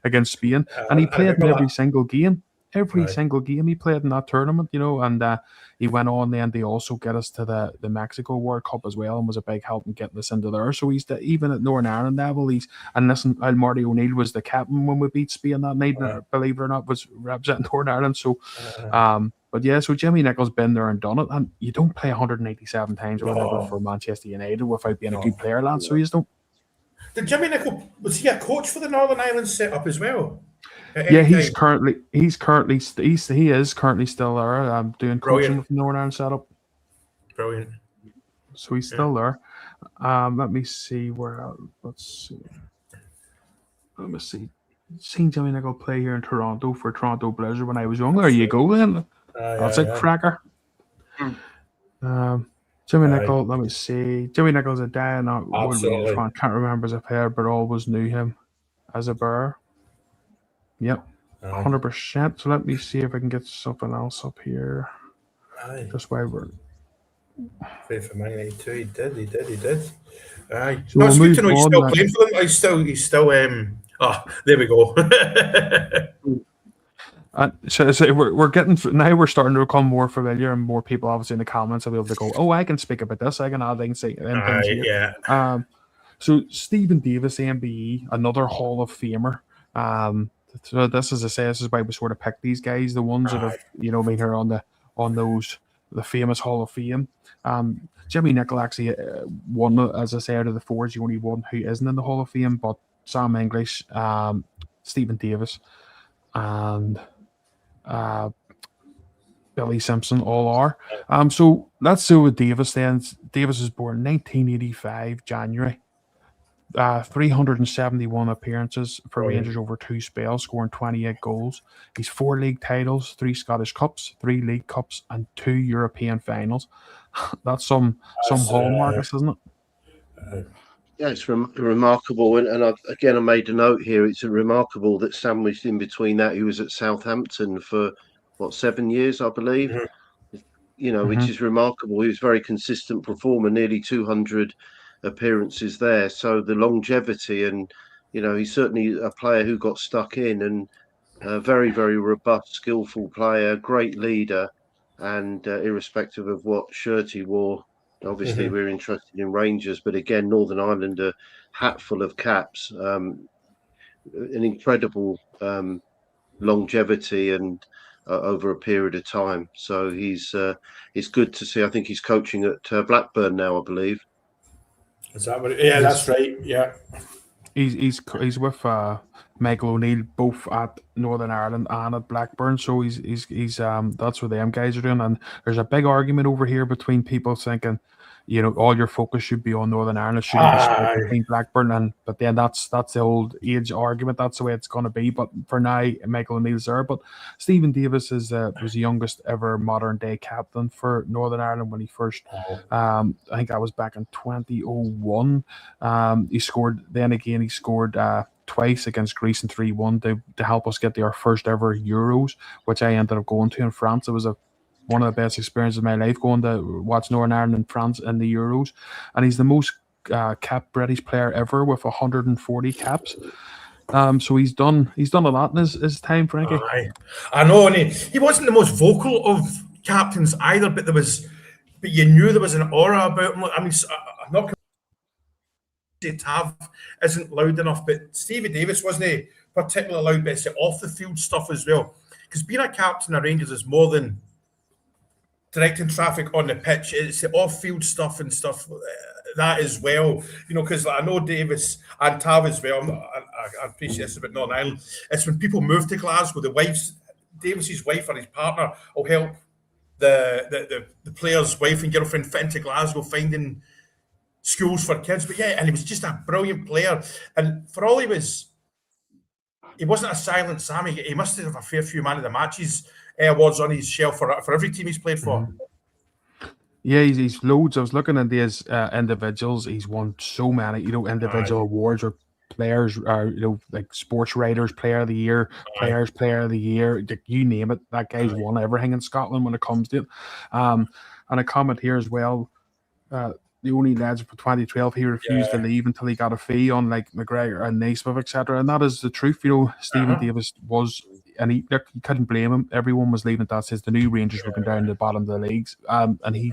against Spain, and he played in every single game. Every single game he played in that tournament, and he went on then to also get us to the Mexico World Cup as well, and was a big help in getting us into there. So he's even at Northern Ireland level. Marty O'Neill was the captain when we beat Spain that night. Believe it or not, was representing Northern Ireland. So, but yeah, so Jimmy Nicholl's been there and done it, and you don't play 187 times or whatever for Manchester United without being a good player, lad. So you just don't. Did Jimmy Nicholl, was he a coach for the Northern Ireland setup as well? Yeah, he is currently still there. Doing coaching with the Northern Ireland setup. Brilliant. So he's still there. Let me see where. Let's see. Let me see. Seen Jimmy Nicol play here in Toronto for Toronto Blizzard when I was young. There you go, then. That's a cracker. Jimmy Nicol. Let me see. Jimmy Nicol's a guy. Not Absolutely. can't remember as a player, but always knew him as a bear. Yep, 100%. So let me see if I can get something else up here. Just while we're. Played for Man United too. He did. Aye. So No, it's we'll good to know he's move still on, playing for them. He's still. There we go. So we're getting now. We're starting to become more familiar, and more people, obviously, in the comments will be able to go, "Oh, I can speak about this. I can add things here." Yeah. So Stephen Davis, MBE, another Hall of Famer. So this is why we sort of pick these guys, the ones that have been here on the famous Hall of Fame. Jimmy Nicol actually won, as I say, out of the four, is the only one who isn't in the Hall of Fame. But Sam English, Stephen Davis, and Billy Simpson all are. So let's do with Davis then. Davis was born 1985, January. 371 appearances for Rangers over 2 spells, scoring 28 goals. He's 4 league titles, 3 Scottish Cups, 3 League Cups, and 2 European finals. That's some hallmarks, isn't it? Yeah, it's remarkable. And I made a note here. It's remarkable that sandwiched in between that, he was at Southampton for, 7 years, I believe. Which is remarkable. He was a very consistent performer, nearly 200 appearances there. So the longevity, and he's certainly a player who got stuck in, and a very, very robust, skillful player, great leader, and irrespective of what shirt he wore. Obviously, we're interested in Rangers, but again, Northern Ireland, a hat full of caps, an incredible longevity and over a period of time. So it's good to see. I think he's coaching at Blackburn now, I believe. Is that what? Yeah, that's right. Yeah. He's with Michael O'Neill, both at Northern Ireland and at Blackburn. So he's that's what them guys are doing. And there's a big argument over here between people thinking, all your focus should be on Northern Ireland, shouldn't be split between Blackburn but then that's the old age argument. That's the way it's going to be. But for now, Michael O'Neill's there. But Stephen Davis was the youngest ever modern day captain for Northern Ireland when he first. I think that was back in 2001. He scored twice against Greece in 3-1 to help us get our first ever Euros, which I ended up going to in France. It was one of the best experiences of my life, going to watch Northern Ireland and France in the Euros. And he's the most capped British player ever with 140 caps. So he's done a lot in his time, Frankie. I know, and he wasn't the most vocal of captains either, but you knew there was an aura about him. I mean, I'm not Tav isn't loud enough, but Stevie Davis wasn't particularly loud, but it's the off the field stuff as well. Because being a captain of Rangers is more than directing traffic on the pitch. It's the off-field stuff and stuff that as well. Because I know Davis and Tav as well. I appreciate this about Northern Ireland. It's when people move to Glasgow, Davis's wife or his partner will help the player's wife and girlfriend fit into Glasgow, finding schools for kids. But yeah, and he was just a brilliant player. And for all he wasn't a silent Sammy. He must have a fair few man of the matches awards on his shelf for every team he's played for. Yeah, he's loads. I was looking at these individuals. He's won so many, individual awards, or players, or like sports writers, player of the year, players, player of the year. You name it, that guy's won everything in Scotland when it comes to it. And a comment here as well. The only lads for 2012, he refused to leave until he got a fee on like McGregor and Naismith, etc. And that is the truth. Stephen Davis was, and you couldn't blame him. Everyone was leaving. That says the new Rangers were going down to the bottom of the leagues. And he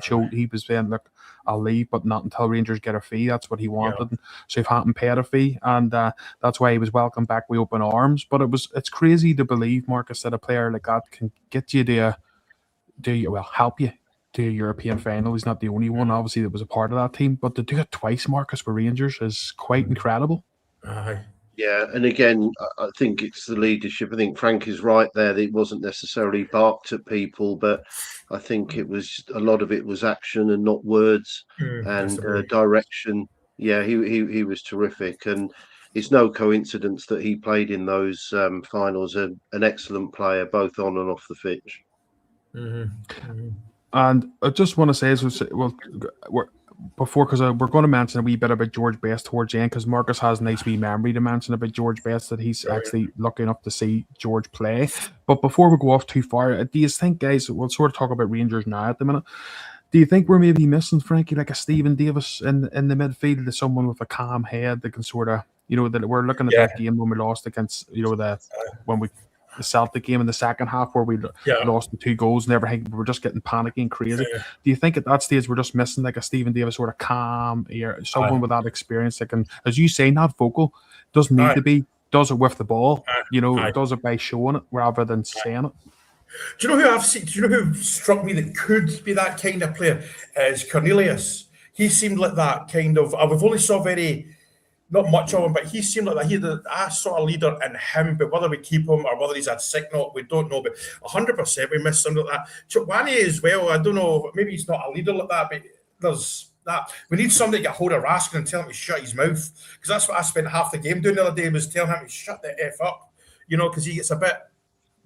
was saying, look, I'll leave, but not until Rangers get a fee. That's what he wanted. Yeah. So he hadn't paid a fee, and that's why he was welcomed back with open arms. But it's crazy to believe, Marcus, that a player like that can get you help you to a European final. He's not the only one, obviously, that was a part of that team, but to do it twice, Marcus, with Rangers is quite incredible. Yeah, and again, I think it's the leadership. I think Frank is right there. That it wasn't necessarily barked at people, but I think it was a lot of it was action and not words and direction. Yeah, he was terrific, and it's no coincidence that he played in those finals. An excellent player, both on and off the pitch. And I just want to say, before, because we're going to mention a wee bit about George Best towards the end, because Marcus has a nice wee memory to mention about George Best, that he's actually lucky enough to see George play. But before we go off too far, do you think, guys, we'll sort of talk about Rangers now at the minute, do you think we're maybe missing, Frankie, like a Stephen Davis in the midfield, as someone with a calm head that can sort of, that we're looking at that game when we lost against, when we the Celtic game in the second half where we lost the 2 goals and everything. We were just getting panicky and crazy. Do you think at that stage we're just missing like a Stephen Davis sort of calm ear, someone with that experience that can, as you say, not vocal, doesn't need to be, does it with the ball, does it by showing it rather than saying it? Do you know who I've seen? Do you know who struck me that could be that kind of player? Is Cornelius. He seemed like that kind of. We've only saw not much of him, but he seemed like that. He had a sort of leader in him. But whether we keep him or whether he's had sick not, we don't know. But 100% we miss something like that. Chukwane as well. I don't know. Maybe he's not a leader like that, but there's that. We need somebody to get hold of Raskin and tell him to shut his mouth, because that's what I spent half the game doing the other day, was telling him to shut the F up. Because he gets a bit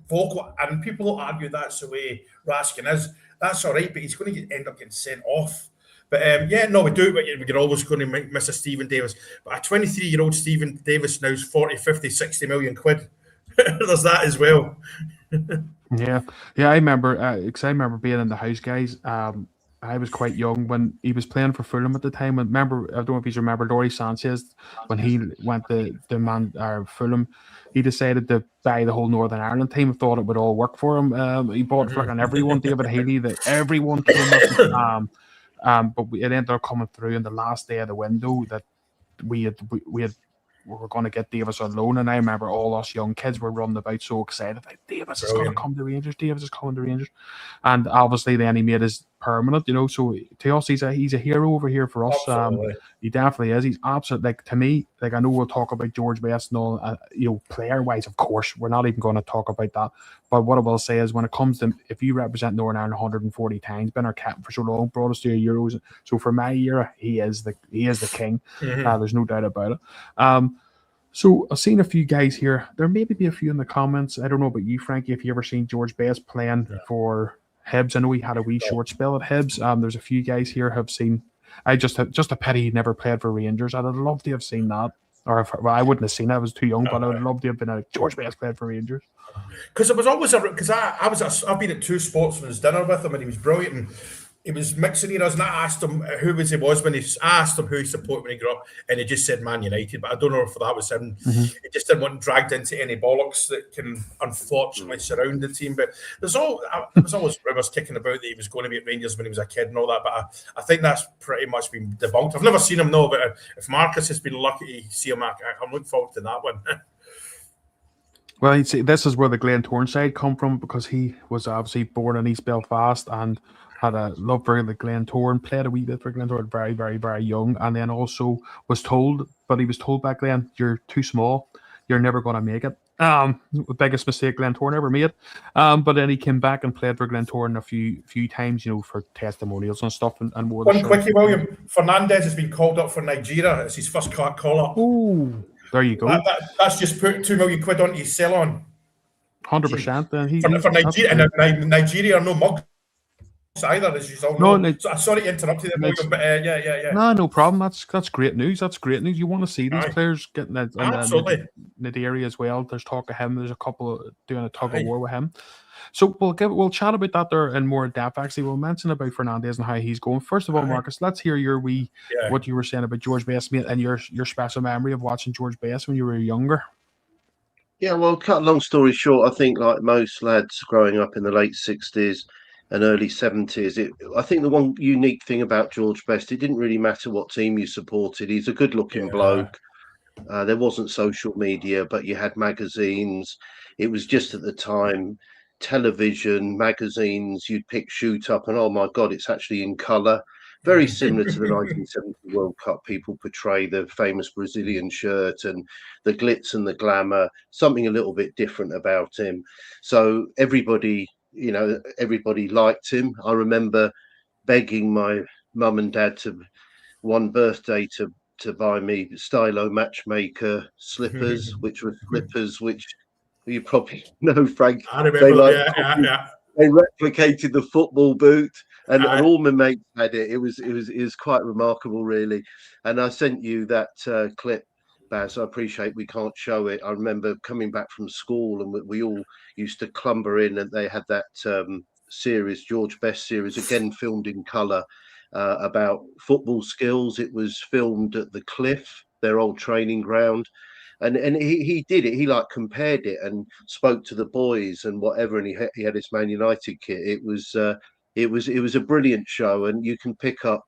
vocal, and people will argue that's the way Raskin is. That's all right, but he's going to end up getting sent off. But we do. We're always going to miss a Stephen Davis. But a 23-year-old Stephen Davis now is 40, 50, 60 million quid. There's that as well. Yeah. I remember. Because I remember being in the house, guys. I was quite young when he was playing for Fulham at the time. And I don't know if you remember Laurie Sanchez when he went to Fulham. He decided to buy the whole Northern Ireland team. Thought it would all work for him. He bought fucking everyone. David Healy, everyone came with but it ended up coming through in the last day of the window that we were going to get Davis on loan, and I remember all us young kids were running about so excited, like, Davis is going to come to Rangers, Davis is coming to Rangers, and obviously then he made his permanent, so to us he's a hero over here for us. He definitely is. He's absolute, like, to me, like, I know we'll talk about George Best and all, player wise, of course we're not even going to talk about that, but what I will say is, when it comes to, if you represent Northern Ireland 140 times, been our captain for so long, brought us to a Euros, so for my era he is the king. There's no doubt about it. So I've seen a few guys here. There may be a few in the comments. I don't know about you, Frankie, if you ever seen George Best playing for Hibs. I know he had a wee short spell at Hibs. There's a few guys here have seen. I just a pity he never played for Rangers. I'd love to have seen that. I wouldn't have seen it. I was too young, but I would love to have been a George Best played for Rangers. Because it was always I've been at 2 sportsmen's dinner with him, and he was brilliant. And he was mixing eras, and I asked him who he was when I asked him who he supported when he grew up, and he just said Man United. But I don't know if that was him. He just didn't want dragged into any bollocks that can unfortunately surround the team. But there was always rumours kicking about that he was going to be at Rangers when he was a kid and all that. But I think that's pretty much been debunked. I've never seen him, no, but if Marcus has been lucky to see him, I'm looking forward to that one. Well, you'd see, this is where the Glentoran side come from, because he was obviously born in East Belfast and had a love for the Glentoran, played a wee bit for Glentoran very, very, very young, and then also was told back then, you're too small, you're never going to make it. The biggest mistake Glentoran ever made. But then he came back and played for Glentoran a few times, for testimonials and stuff and more. One quickie, William. Fernandez has been called up for Nigeria. It's his first call-up. Oh, there you go. That's just put 2 million quid onto his sell-on. 100%. Then for Nigeria, and Nigeria are no mugs either, as you all know. Sorry to interrupt you there, William, but yeah. No problem. That's great news. That's great news. You want to see these players getting that. Absolutely. Nadiri as well. There's talk of him. There's a couple doing a tug of war with him. So we'll chat about that there in more depth. Actually, we'll mention about Fernandez and how he's going. First of all, Marcus, let's hear your what you were saying about George Best and your special memory of watching George Best when you were younger. Yeah, well, cut a long story short, I think like most lads growing up in the late 60s and early 70s, I think the one unique thing about George Best, it didn't really matter what team you supported. He's a good-looking bloke. There wasn't social media, but you had magazines. It was just at the time, television, magazines, you'd pick Shoot Up, and oh my God, it's actually in colour. very similar to the 1970 World Cup. People portray the famous Brazilian shirt and the glitz and the glamour, something a little bit different about him. So everybody, everybody liked him. I remember begging my mum and dad to one birthday to buy me Stylo Matchmaker slippers, which were slippers which you probably know, Frank. I remember them. They replicated the football boot, and all my mates had it. It was quite remarkable, really. And I sent you that clip, Baz. I appreciate we can't show it. I remember coming back from school, and we all used to clumber in, and they had that series, George Best series, again filmed in colour, about football skills. It was filmed at the Cliff, their old training ground. And he did it. He compared it and spoke to the boys and whatever. And he had his Man United kit. It was a brilliant show. And you can pick up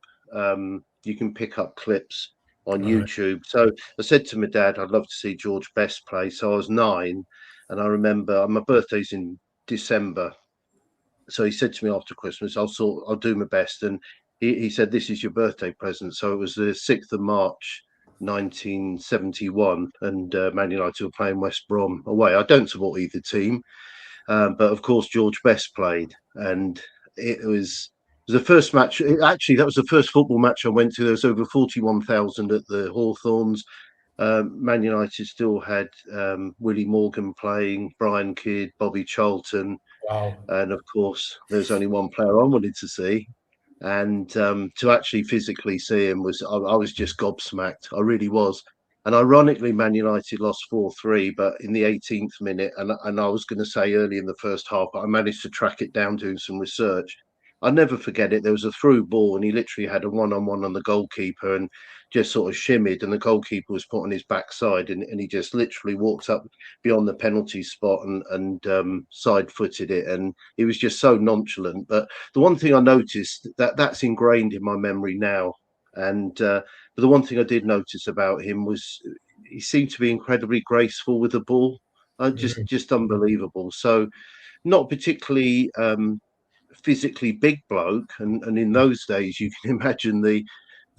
clips on YouTube. So I said to my dad, I'd love to see George Best play. So I was 9, and I remember my birthday's in December. So he said to me after Christmas, I'll do my best. And he said, this is your birthday present. So it was the 6th of March. 1971, and Man United were playing West Brom away. I don't support either team, but of course George Best played, and it was the first match. Actually, that was the first football match I went to. There was over 41,000 at the Hawthorns. Man United still had Willie Morgan playing, Brian Kidd, Bobby Charlton. Wow. And of course, there's only one player I wanted to see. And to actually physically see him I was just gobsmacked. I really was. And ironically, Man United lost 4-3, but in the 18th minute, and I was going to say early in the first half, but I managed to track it down doing some research. I'll never forget it. There was a through ball, and he literally had a one-on-one on the goalkeeper and just sort of shimmied, and the goalkeeper was put on his backside, and he just literally walked up beyond the penalty spot and side-footed it, and he was just so nonchalant. But the one thing I noticed, that's ingrained in my memory now, and but the one thing I did notice about him was he seemed to be incredibly graceful with the ball, just unbelievable. So not particularly physically big bloke, and in those days you can imagine the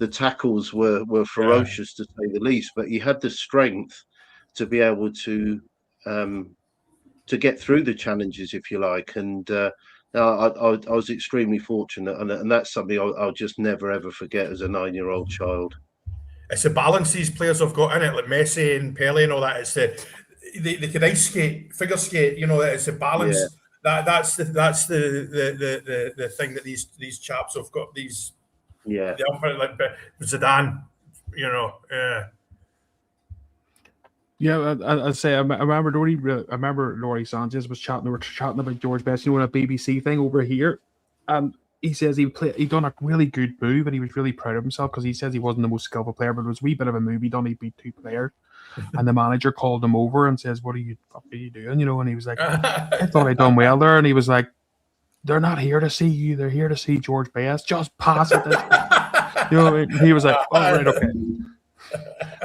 tackles were ferocious, to say the least, but he had the strength to be able to get through the challenges, if you like. And I was extremely fortunate, and that's something I'll just never ever forget as a 9-year-old child. It's the balance these players have got in it, like Messi and Pele and all that. It's they can ice skate, figure skate. It's a balance. Yeah. That's the thing that these chaps have got. These like Zidane, Yeah, I'd say I remember Laurie Sanchez was chatting about George Best, on a BBC thing over here, and he says he done a really good move, and he was really proud of himself because he says he wasn't the most skillful player, but it was a wee bit of a move he done. He beat 2 players. And the manager called him over and says, "What are you doing?" And he was like, "I thought I'd done well there." And he was like, "They're not here to see you. They're here to see George Best. Just pass it." He was like, "Oh, right, okay."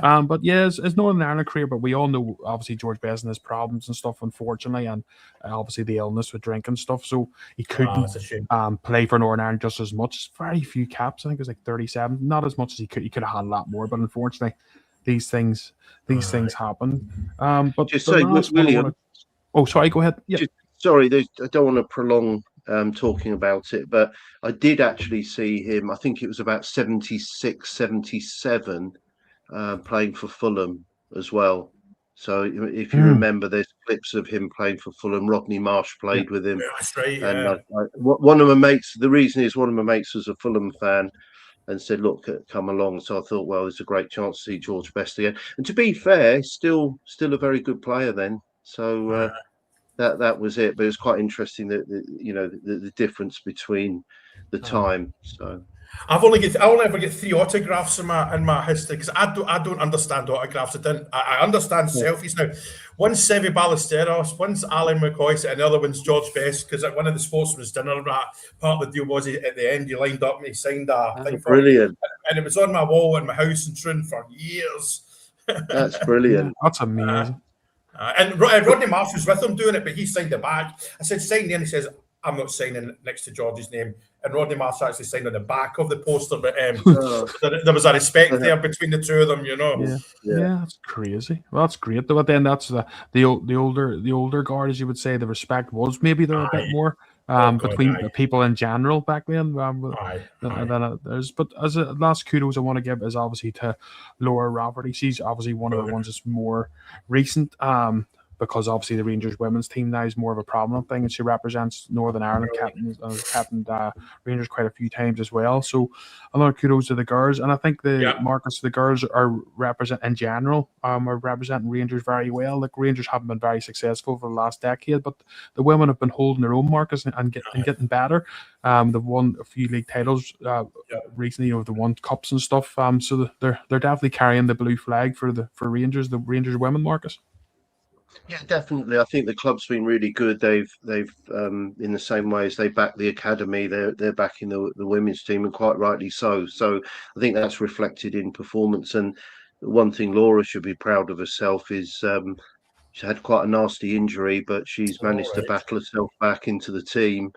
But yeah, his Northern Ireland career, but we all know obviously George Best and his problems and stuff, unfortunately, and obviously the illness with drink and stuff. So he couldn't play for Northern Ireland just as much. Very few caps. I think it was like 37. Not as much as he could. He could have had a lot more, but unfortunately, these things happen. But just say, William. Oh, sorry. Go ahead. Yeah. Sorry, I don't want to prolong talking about it, but I did actually see him. I think it was about 76, 77, playing for Fulham as well. So if you remember, there's clips of him playing for Fulham. Rodney Marsh played with him. Yeah, that's right. Yeah. And one of my mates. The reason is one of my mates was a Fulham fan, and said, "Look, come along." So I thought, well, there's a great chance to see George Best again. And to be fair, still a very good player then. So that was it. But it was quite interesting that the difference between the time. So I only ever get 3 autographs in my history because I don't understand autographs. I understand selfies now. One's Sevi Ballesteros, one's Alan McCoy, and the other one's George Best, because at one of the sportsman's dinner, part of the deal was at the end he lined up and he signed a thing for brilliant, and it was on my wall in my house in Troon for years. That's brilliant. That's amazing. And Rodney Marsh was with him doing it, but he signed it back. I said, sign there, and he says, I'm not signing next to George's name. And Rodney Marsh actually signed on the back of the poster, but there was a respect there between the two of them, Yeah, that's crazy. Well, that's great. But then that's the older guard, as you would say, the respect was maybe there a bit more between the people in general back then. But as a last kudos I want to give is obviously to Laura Rafferty. She's obviously one of the ones that's more recent. Because obviously the Rangers women's team now is more of a prominent thing, and she represents Northern Ireland, captained Rangers quite a few times as well. So a lot of kudos to the girls, and I think the girls are representing Rangers very well. Like Rangers haven't been very successful for the last decade, but the women have been holding their own, Marcus, and getting better. They've won a few league titles recently, they've won cups and stuff. So they're definitely carrying the blue flag for Rangers, the Rangers women, Marcus. Yeah, definitely. I think the club's been really good. They've in the same way as they back the academy, they're backing the women's team, and quite rightly so. So I think that's reflected in performance. And one thing Laura should be proud of herself is she had quite a nasty injury, but she's managed to battle herself back into the team,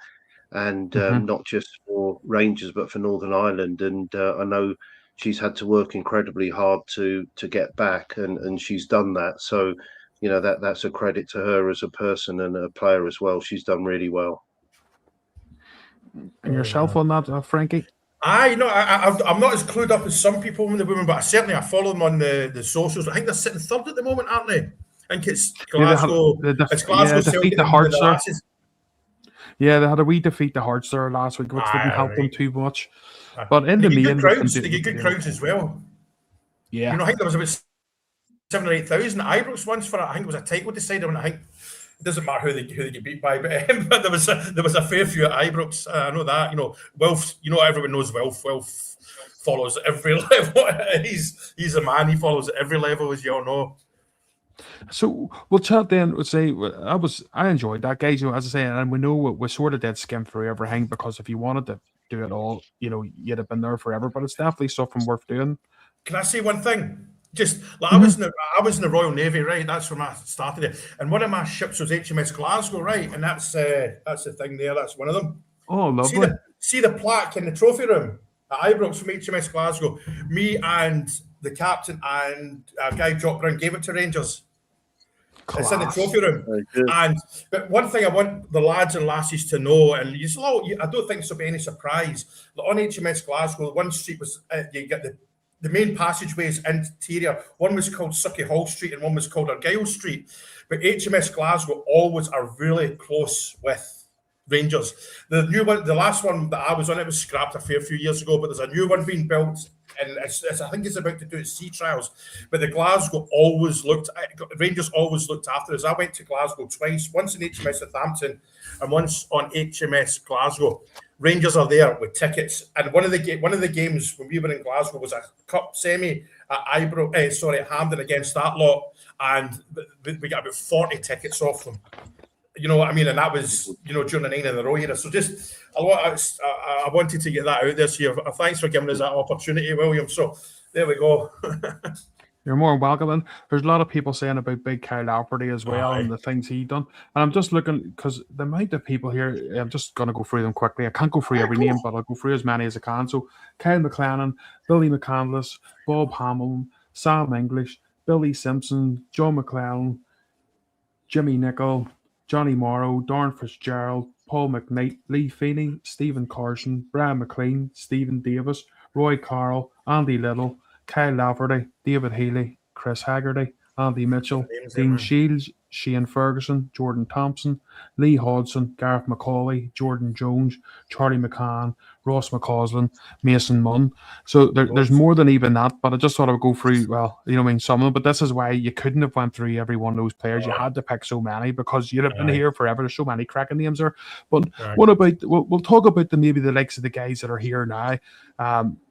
and not just for Rangers but for Northern Ireland. And I know she's had to work incredibly hard to get back, and she's done that. So that's a credit to her as a person and a player as well. She's done really well. And yourself on that, Frankie? I'm not as clued up as some people in the women, but I follow them on the socials. I think they're sitting third at the moment, aren't they? I think it's Glasgow. It's Glasgow Celtic the Hearts there. Yeah, they had a wee defeat the Hearts there last week, which didn't help them too much. But in the main, they get good crowds as well. Yeah, I think there was about 7,000 or 8,000 at Ibrox once for I think it was a title decider. And I think it doesn't matter who they get beat by, but there was a fair few at Ibrox. I know that. Wilf. Everyone knows Wilf. Wilf follows every level. He's a man. He follows at every level, as you all know. So we'll chat then. We'll say I enjoyed that, guys. As I say, and we know we sort of did skim through everything because if you wanted to do it all, you'd have been there forever. But it's definitely something worth doing. Can I say one thing? Just I was in the Royal Navy, right? That's when I started it, and one of my ships was HMS Glasgow, right? And that's the thing there. That's one of them. Oh, lovely. See the plaque in the trophy room at Ibrox from HMS Glasgow. Me and the captain and a guy dropped around gave it to Rangers. Class. It's in the trophy room. But one thing I want the lads and lassies to know, and I don't think this will be any surprise, that on HMS Glasgow, one street was you get the main passageways interior. One was called Sucky Hall Street and one was called Argyle Street. But HMS Glasgow always are really close with Rangers. The new one, the last one that I was on, it was scrapped a fair few years ago, but there's a new one being built, and I think it's about to do its sea trials. But the Glasgow Rangers always looked after us. I went to Glasgow twice, once in HMS Southampton and once on HMS Glasgow. Rangers are there with tickets, and one of the games when we were in Glasgow was a cup semi at Hampden against that lot, and we got about 40 tickets off them. You know what I mean? And that was during the 9 in a row era. So just I wanted to get that out there. So thanks for giving us that opportunity, William. So there we go. You're more welcome. And there's a lot of people saying about Big Kyle Lafferty as well and the things he done. And I'm just looking because the amount of people here, I'm just going to go through them quickly. I can't go through every name, but I'll go through as many as I can. So Kyle McLennan, Billy McCandless, Bob Hamilton, Sam English, Billy Simpson, Joe McClellan, Jimmy Nichol, Johnny Morrow, Darren Fitzgerald, Paul McKnight, Lee Feeney, Stephen Carson, Brian McLean, Stephen Davis, Roy Carroll, Andy Little, Kyle Lafferty, David Healy, Chris Haggerty, Andy Mitchell, Dean Shields, Shane Ferguson, Jordan Thompson, Lee Hodgson, Gareth McCauley, Jordan Jones, Charlie McCann, Ross McCausland, Mason Munn. So there's more than even that, but I just thought I would go through, some of them. But this is why you couldn't have went through every one of those players. You had to pick so many because you'd have been here forever. There's so many cracking names there. But what about, we'll talk about maybe the likes of the guys that are here now,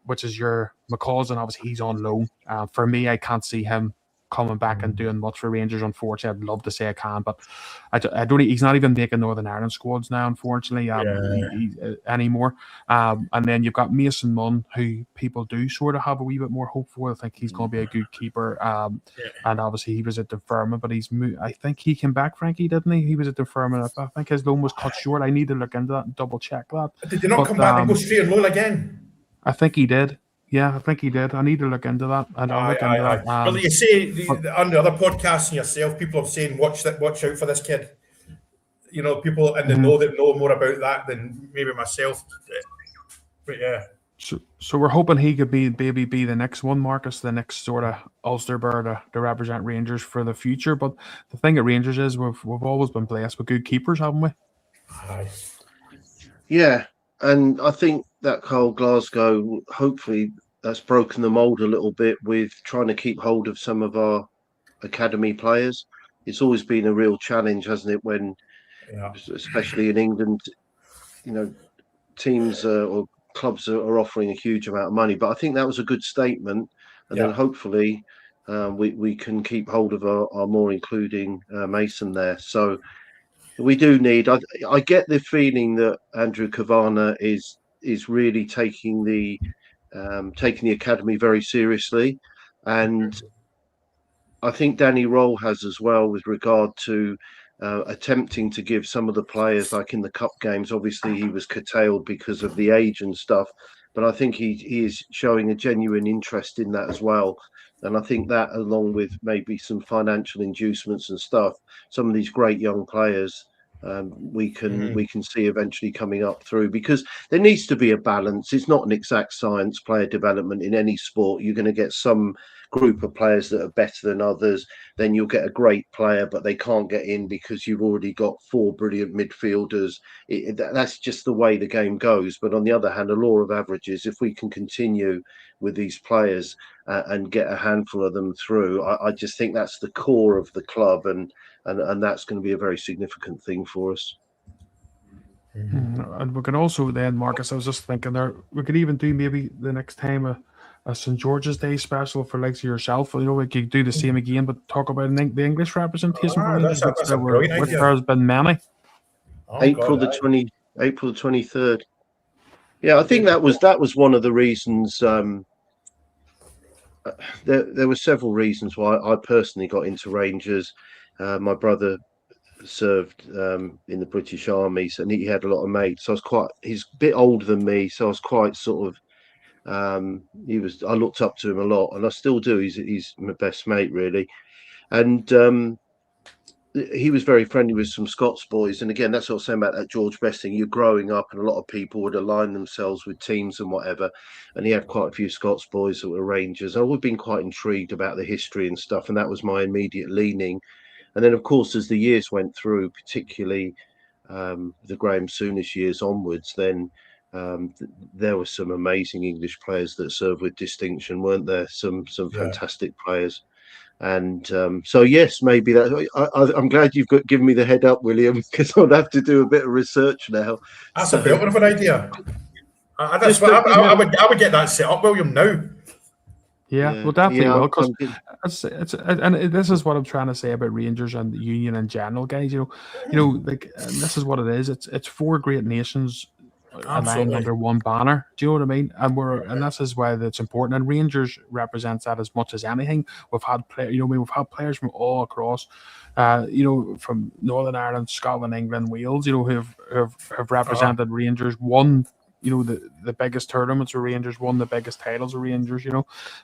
which is your McCausland. Obviously, he's on loan. For me, I can't see him coming back and doing much for Rangers. Unfortunately, I'd love to say I can, but I don't. He's not even making Northern Ireland squads now, unfortunately, anymore. And then you've got Mason Munn, who people do sort of have a wee bit more hope for. I think he's going to be a good keeper. And obviously he was at Dunfermline, but I think he came back, Frankie, didn't he? He was at Dunfermline. I think his loan was cut short. I need to look into that and double check that. Did he not come back and go straight on loan again? I think he did. Yeah, I think he did. I need to look into that. Well, you say on the other podcasts and yourself, people have saying watch out for this kid. You know, people and they know more about that than maybe myself. But yeah. So we're hoping he could be the next one, Marcus, the next sort of Ulster bird to represent Rangers for the future. But the thing at Rangers is we've always been blessed with good keepers, haven't we? Aye. Yeah, and I think that Carl Glasgow, hopefully that's broken the mould a little bit with trying to keep hold of some of our academy players. It's always been a real challenge, hasn't it, when, especially in England, you know, teams or clubs are offering a huge amount of money. But I think that was a good statement, and then hopefully we can keep hold of our more, including Mason there. So we do need. I get the feeling that Andrew Kavanagh is really taking the academy very seriously, and I think Danny Roll has as well, with regard to attempting to give some of the players, like in the cup games. Obviously, he was curtailed because of the age and stuff, but I think he is showing a genuine interest in that as well. And I think that, along with maybe some financial inducements and stuff, some of these great young players we can see eventually coming up through, because there needs to be a balance. It's not an exact science, player development in any sport. You're going to get some group of players that are better than others, then you'll get a great player, but they can't get in because you've already got 4 brilliant midfielders. That's just the way the game goes. But on the other hand, a law of averages, if we can continue with these players and get a handful of them through, I just think that's the core of the club, and that's going to be a very significant thing for us. And we can also then, Marcus, I was just thinking there, we could even do maybe the next time a St. George's Day special for likes of yourself. You know, we could do the same again, but talk about the English representation for Rangers, which there has been many. April the 23rd. Yeah, I think that was one of the reasons. There were several reasons why I personally got into Rangers. My brother served in the British Army, and he had a lot of mates. So he's a bit older than me, so I was quite sort of. I looked up to him a lot, and I still do. He's my best mate, really, and he was very friendly with some Scots boys. And again, that's what I was saying about that George Best thing. You're growing up, and a lot of people would align themselves with teams and whatever. And he had quite a few Scots boys that were Rangers. I've always been quite intrigued about the history and stuff, and that was my immediate leaning. And then, of course, as the years went through, particularly the Graham Souness years onwards, then there were some amazing English players that served with distinction, weren't there? Some fantastic players. And so, yes, maybe that. I'm glad you've given me the head up, William, because I'll have to do a bit of research now. That's a bit of an idea. I would get that set up, William, now. Yeah, well, definitely will, because this is what I'm trying to say about Rangers and the Union in general, guys. You know, like, and this is what it is. It's 4 great nations aligned under one banner. Do you know what I mean? And this is why that's important. And Rangers represents that as much as anything. We've had we've had players from all across, from Northern Ireland, Scotland, England, Wales, who have represented Rangers. Won, the biggest tournaments with Rangers, won the biggest titles with Rangers,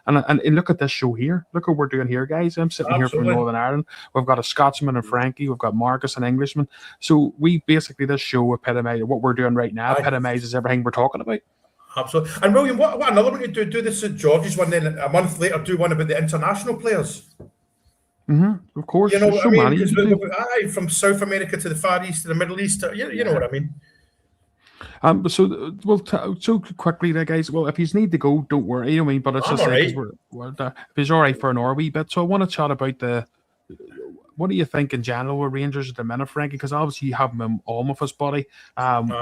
and look at this show here. Look what we're doing here, guys. I'm sitting here from Northern Ireland. We've got a Scotsman and Frankie. We've got Marcus, an Englishman. So we basically, this show epitomizes what we're doing right now, epitomizes everything we're talking about. Absolutely. And William, what another one you do the St. George's one, then a month later do one about the international players. Of course. You know what I mean? From South America to the Far East to the Middle East. You know what I mean? So quickly there, guys. Well, if you need to go, don't worry. But it's just like, if he's all right for an hour wee bit. So I want to chat about what do you think in general with Rangers at the minute, Frankie? Because obviously you have him on with us, buddy.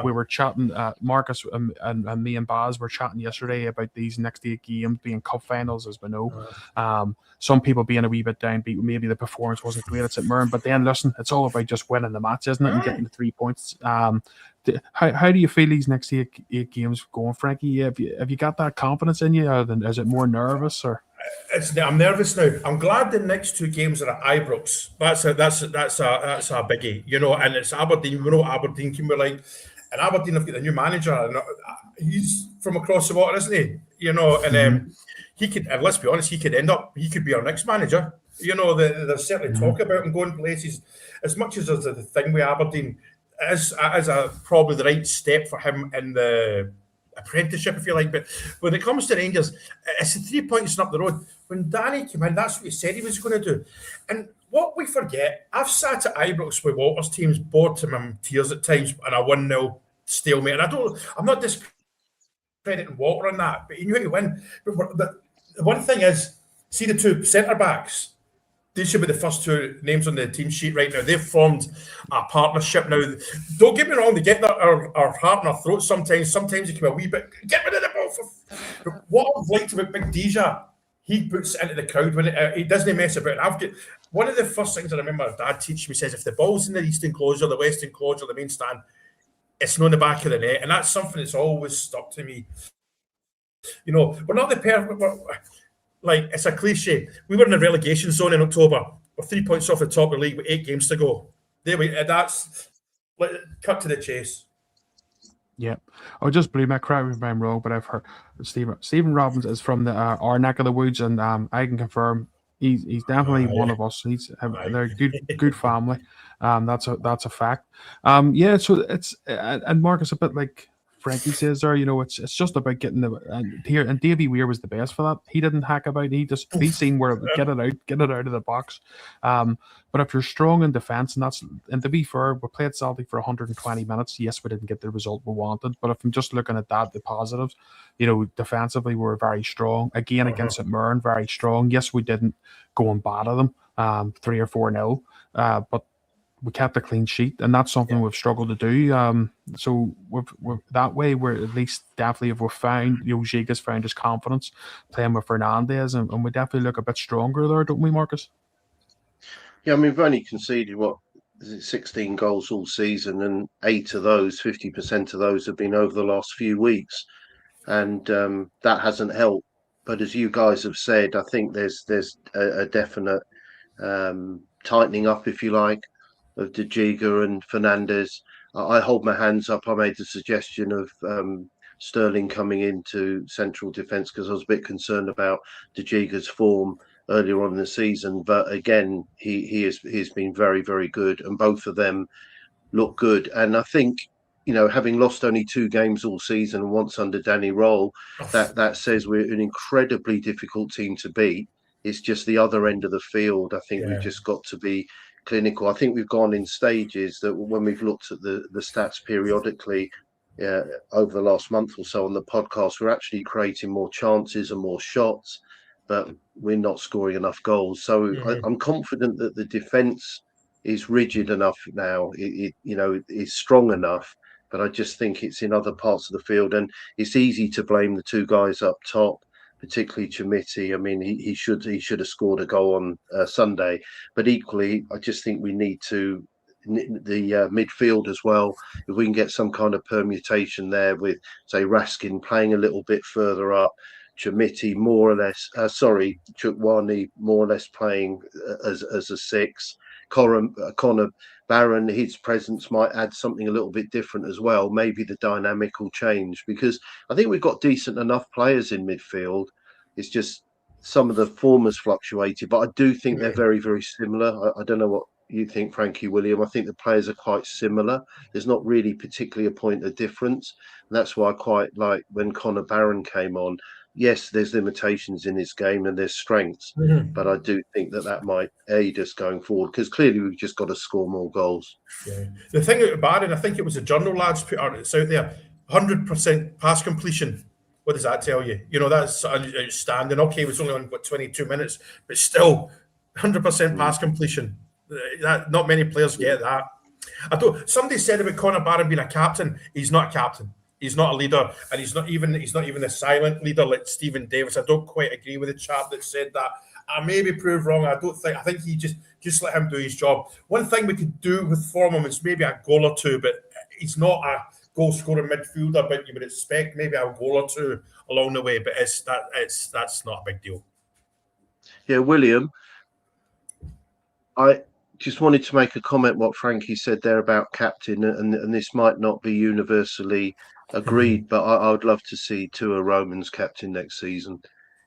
We were chatting, Marcus and me and Baz were chatting yesterday about these next 8 games being cup finals, as we know. Some people being a wee bit downbeat. Maybe the performance wasn't great at St. Mirren, but then listen, it's all about just winning the match, isn't it? And getting the 3 points. How do you feel these next eight games going, Frankie? Have you got that confidence in you? Or is it more nervous or? I'm nervous now. I'm glad the next 2 games are at Ibrox. That's a biggie, you know. And it's Aberdeen. We know what Aberdeen can be like. And Aberdeen have got a new manager, and he's from across the water, isn't he? You know, and he could. And let's be honest, he could be our next manager. You know, there's certainly talk about him going places. As much as there's the thing with Aberdeen, as probably the right step for him in the apprenticeship, if you like. But when it comes to Rangers, it's the 3 points up the road. When Danny came in, that's what he said he was going to do. And what we forget, I've sat at Ibrox with Walter's teams, bored to my tears at times, and a 1-0 stalemate. And I'm not discrediting Walter on that, but he knew how to win. But the one thing is, see the 2 centre backs. These should be the first 2 names on the team sheet right now. They've formed a partnership now. Don't get me wrong, they get our heart in our throat sometimes. Sometimes it can be a wee bit, get rid of the ball. But what I've liked about Big Deja, he puts it into the crowd when he doesn't mess about. One of the first things I remember Dad teaching me says, if the ball's in the eastern closure, the western closure, the main stand, it's not in the back of the net. And that's something that's always stuck to me. You know, we're not the perfect... Like, it's a cliche. We were in the relegation zone in October. We're 3 points off the top of the league with 8 games to go. That's cut to the chase. Yeah. I'll just believe my correct me if I'm wrong, but I've heard Stephen Robbins is from our neck of the woods, and I can confirm he's definitely one of us. They're a good family. That's a fact. Yeah. So it's and Marcus, a bit like Frankie says there, you know, it's just about getting here. And Davy Weir was the best for that. He didn't hack about. He's seen where get it out of the box. But if you're strong in defence, and to be fair, we played Celtic for 120 minutes. Yes, we didn't get the result we wanted. But if I'm just looking at that, the positives, you know, defensively we were very strong. Again, against St. Mirren, very strong. Yes, we didn't go and batter them 3 or 4-0, but we kept a clean sheet, and that's something we've struggled to do. So we're that way, we're at least definitely, if we've found, you know, Giga's found his confidence playing with Fernandez, and we definitely look a bit stronger there, don't we, Marcus? Yeah, I mean, we've only conceded, 16 goals all season, and 8 of those, 50% of those have been over the last few weeks, and that hasn't helped. But as you guys have said, I think there's a definite tightening up, if you like, of De Giga and Fernandez. I hold my hands up. I made the suggestion of Sterling coming into central defence because I was a bit concerned about De Giga's form earlier on in the season. But again, he's been very, very good, and both of them look good. And I think, you know, having lost only 2 games all season and once under Danny Roll, that says we're an incredibly difficult team to beat. It's just the other end of the field. I think we've just got to be clinical. I think we've gone in stages that when we've looked at the stats periodically over the last month or so on the podcast, we're actually creating more chances and more shots, but we're not scoring enough goals. So I'm confident that the defence is rigid enough now. It is strong enough, but I just think it's in other parts of the field, and it's easy to blame the 2 guys up top, particularly Chimiti. I mean, he should have scored a goal on Sunday, but equally, I just think we need to the midfield as well. If we can get some kind of permutation there with, say, Raskin playing a little bit further up, Chimiti more or less, Chukwani more or less playing as a 6. Connor Barron, his presence might add something a little bit different as well. Maybe the dynamic will change, because I think we've got decent enough players in midfield. It's just some of the form has fluctuated, but I do think they're very, very similar. I don't know what you think, Frankie William. I think the players are quite similar. There's not really particularly a point of difference. And that's why I quite like when Connor Barron came on. Yes, there's limitations in his game and there's strengths, but I do think that might aid us going forward, because clearly we've just got to score more goals. Yeah. The thing about Barron, I think it was a journal lads put out there, 100% pass completion. What does that tell you? You know, that's outstanding. Okay, it was only on 22 minutes, but still 100% pass completion. That not many players get that. I don't. Somebody said about Conor Barron being a captain. He's not a captain. He's not a leader, and he's not even a silent leader like Stephen Davis. I don't quite agree with the chap that said that. I may be proved wrong. I think he just let him do his job. One thing we could do for him is maybe a goal or two, but he's not a goal scoring midfielder. But you would expect maybe a goal or two along the way. But that's not a big deal. Yeah, William, I just wanted to make a comment what Frankie said there about captain, and this might not be universally agreed, but I would love to see Tua Romans captain next season.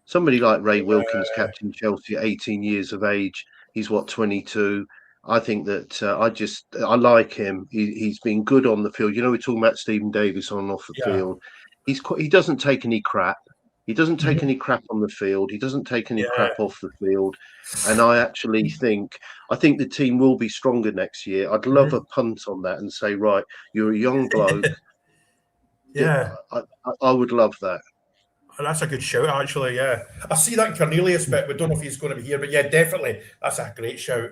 Somebody like Ray Wilkins captain Chelsea at 18 years of age. He's 22. I think that I like him. He's been good on the field. You know, we're talking about Stephen Davis on and off the field. He doesn't take any crap. He doesn't take any crap on the field. He doesn't take any crap off the field. And I actually think the team will be stronger next year. I'd love a punt on that and say, right, you're a young bloke. I would love that. That's a good shout, actually. Yeah, I see that in Cornelius, but we don't know if he's going to be here. But yeah, definitely, that's a great shout.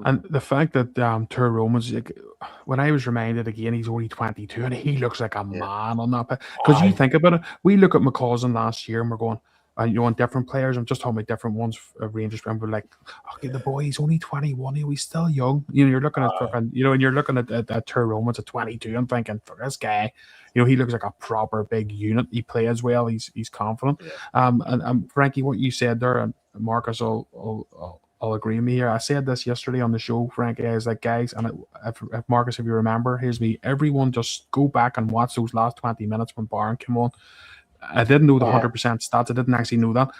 And the fact that Tua Romans, when I was reminded again, he's only 22 and he looks like a man on that. Because you think about it, we look at McCausland last year and we're going, on different players. I'm just talking about different ones of Rangers. And we're like, okay, the boy, he's only 21. He's still young. You're looking at and you're looking at Tua Romans at 22 and thinking, for this guy, he looks like a proper big unit. He plays well. He's confident. And Frankie, what you said there, and Marcus, I'll agree with me here. I said this yesterday on the show, Frankie. I was like, guys, and if Marcus, if you remember, here's me. Everyone just go back and watch those last 20 minutes when Barron came on. I didn't know the 100% stats. I didn't actually know that.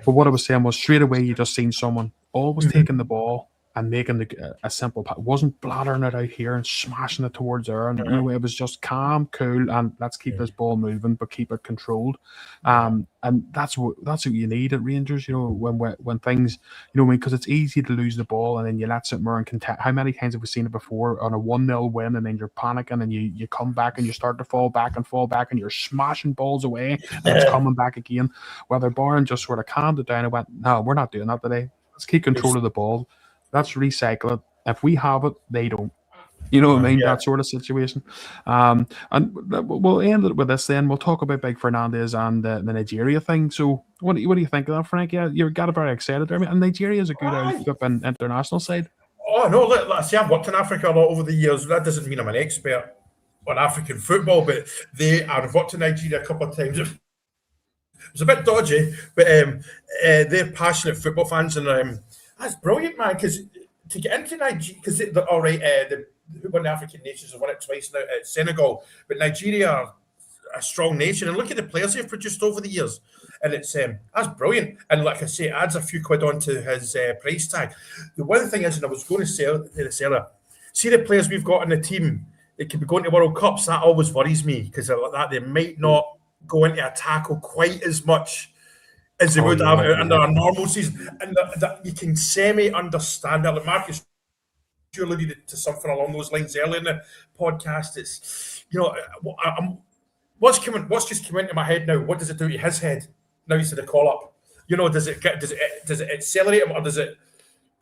But what I was saying was straight away you just seen someone always taking the ball and making a simple pass. Wasn't blathering it out here and smashing it towards there. And it was just calm, cool, and let's keep this ball moving, but keep it controlled. And that's what you need at Rangers. When things, because it's easy to lose the ball and then you let something and contest. How many times have we seen it before on a 1-0 win and then you're panicking and you come back and you start to fall back and you're smashing balls away and it's coming back again. Whether Barron just sort of calmed it down and went, no, we're not doing that today. Let's keep control of the ball. Let's recycle it. If we have it, they don't. You know what I mean? That sort of situation. And we'll end it with this then. We'll talk about Big Fernandez and the Nigeria thing. So what do you think of that, Frank? Yeah, you got very excited there. And Nigeria is a good outfit in international side. Oh, no. Let's see, I've worked in Africa a lot over the years. That doesn't mean I'm an expert on African football, but I've worked in Nigeria a couple of times. It was a bit dodgy, but they're passionate football fans, and that's brilliant, man, because to get into Nigeria, because they're all right, who won the African nations have won it twice now at Senegal, but Nigeria are a strong nation, and look at the players they've produced over the years, and it's that's brilliant, and like I say, it adds a few quid onto his price tag. The one thing is, and I was going to say this earlier, see the players we've got in the team that could be going to World Cups, that always worries me, because like that they might not go into a tackle quite as much as they would have under a normal season, and that you can semi-understand that. Like Marcus, you alluded to something along those lines earlier in the podcast. It's what's just come into my head now. What does it do to his head now? He's to the call up. Does it accelerate him, or is it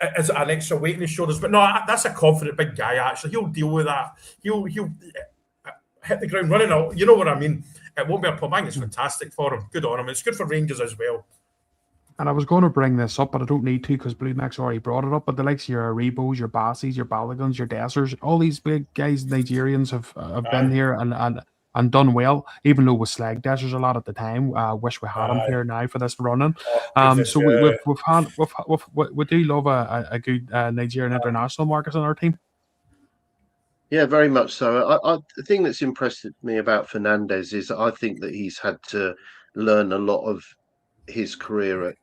an extra weight in his shoulders? But no, that's a confident big guy. Actually, he'll deal with that. He'll hit the ground running. You know what I mean? It won't be a problem. I think it's fantastic for him. Good on him. It's good for Rangers as well. And I was going to bring this up, but I don't need to because Blue Max already brought it up. But the likes of your Arebos, your Bassies, your Balagans, your Dessers, all these big guys, Nigerians have been here and done well, even though we slagged Dessers a lot at the time. I wish we had him here now for this running. So we do love a good Nigerian international, Marcus, on our team. Yeah, very much so. The thing that's impressed me about Fernandez is I think that he's had to learn a lot of his career at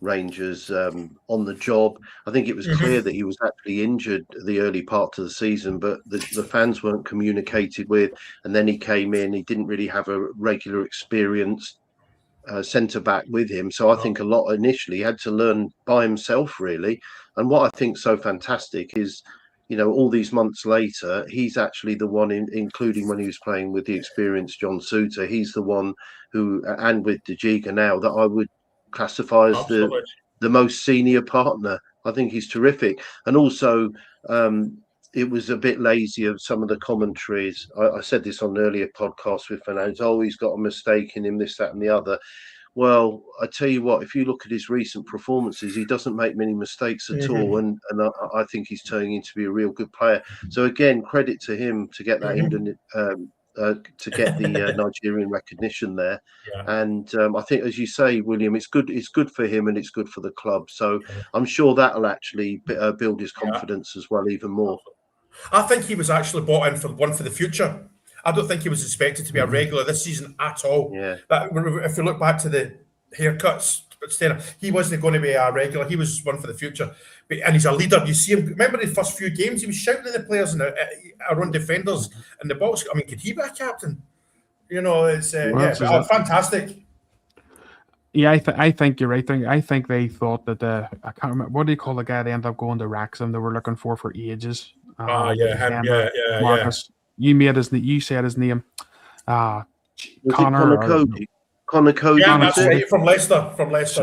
Rangers on the job. I think it was clear that he was actually injured the early part of the season, but the fans weren't communicated with. And then he came in. He didn't really have a regular experienced centre back with him. So I think a lot initially he had to learn by himself, really. And what I think so fantastic is, all these months later, he's actually the one, including when he was playing with the experienced John Souttar, he's the one who, and with De Giga now, that I would classify as the most senior partner. I think he's terrific. And also, it was a bit lazy of some of the commentaries. I said this on an earlier podcast with Fernandes. Oh, he's got a mistake in him, this, that, and the other. Well, I tell you what, if you look at his recent performances, he doesn't make many mistakes at all, and I think he's turning into be a real good player. So again, credit to him to get that to get the Nigerian recognition there. Yeah. And I think, as you say, William, it's good. It's good for him and it's good for the club. So I'm sure that'll actually build his confidence as well, even more. I think he was actually bought in for the future. I don't think he was expected to be a regular this season at all. Yeah. But if you look back to the haircuts, he wasn't going to be a regular. He was one for the future. And he's a leader. You see him. Remember the first few games, he was shouting at the players and around defenders in the box. I mean, could he be a captain? You know, it's fantastic. Yeah, I think you're right. I think they thought that I can't remember, what do you call the guy they ended up going to Wrexham they were looking for ages. Marcus. Yeah. You said his name. Connor Cody. Connor Cody. Yeah, that's right. From Leicester.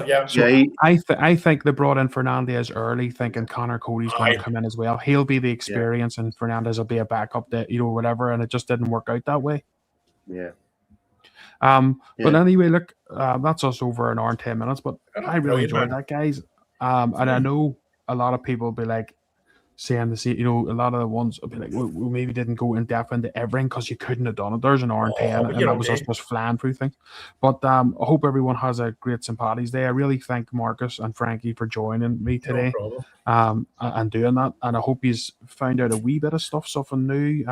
Yeah. So I think they brought in Fernandes early, thinking Connor Cody's going to come in as well. He'll be the experience, and Fernandes will be a backup, whatever. And it just didn't work out that way. Yeah. But anyway, look, that's us over an hour and 10 minutes. But I really enjoyed that, guys. And I know a lot of people will be like, saying the same, a lot of the ones will be like, we maybe didn't go in depth into everything because you couldn't have done it. There's an hour and 10, and that was us just flying through things. But I hope everyone has a great St. Paddy's Day. I really thank Marcus and Frankie for joining me today, and doing that. And I hope he's found out a wee bit of something new,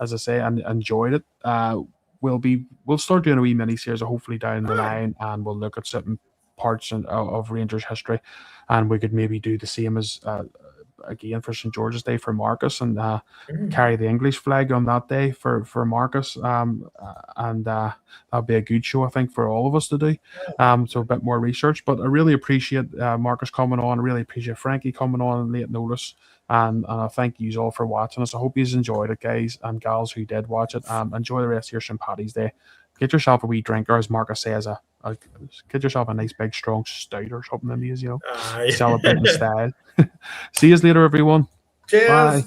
as I say, and enjoyed it. We'll start doing a wee mini series, hopefully down the line, and we'll look at certain parts of Rangers history, and we could maybe do the same as again for St. George's Day for Marcus, and carry the English flag on that day for Marcus, and that'll be a good show, I think, for all of us to do. So a bit more research, but I really appreciate Marcus coming on. I really appreciate Frankie coming on late notice, and I thank you all for watching us. I hope you enjoyed it, guys and gals who did watch it. Enjoy the rest of your St. Paddy's Day. Get yourself a wee drink, or as Marcus says, get yourself a nice big strong stout or something in these, celebrating style. See you later, everyone. Cheers. Bye.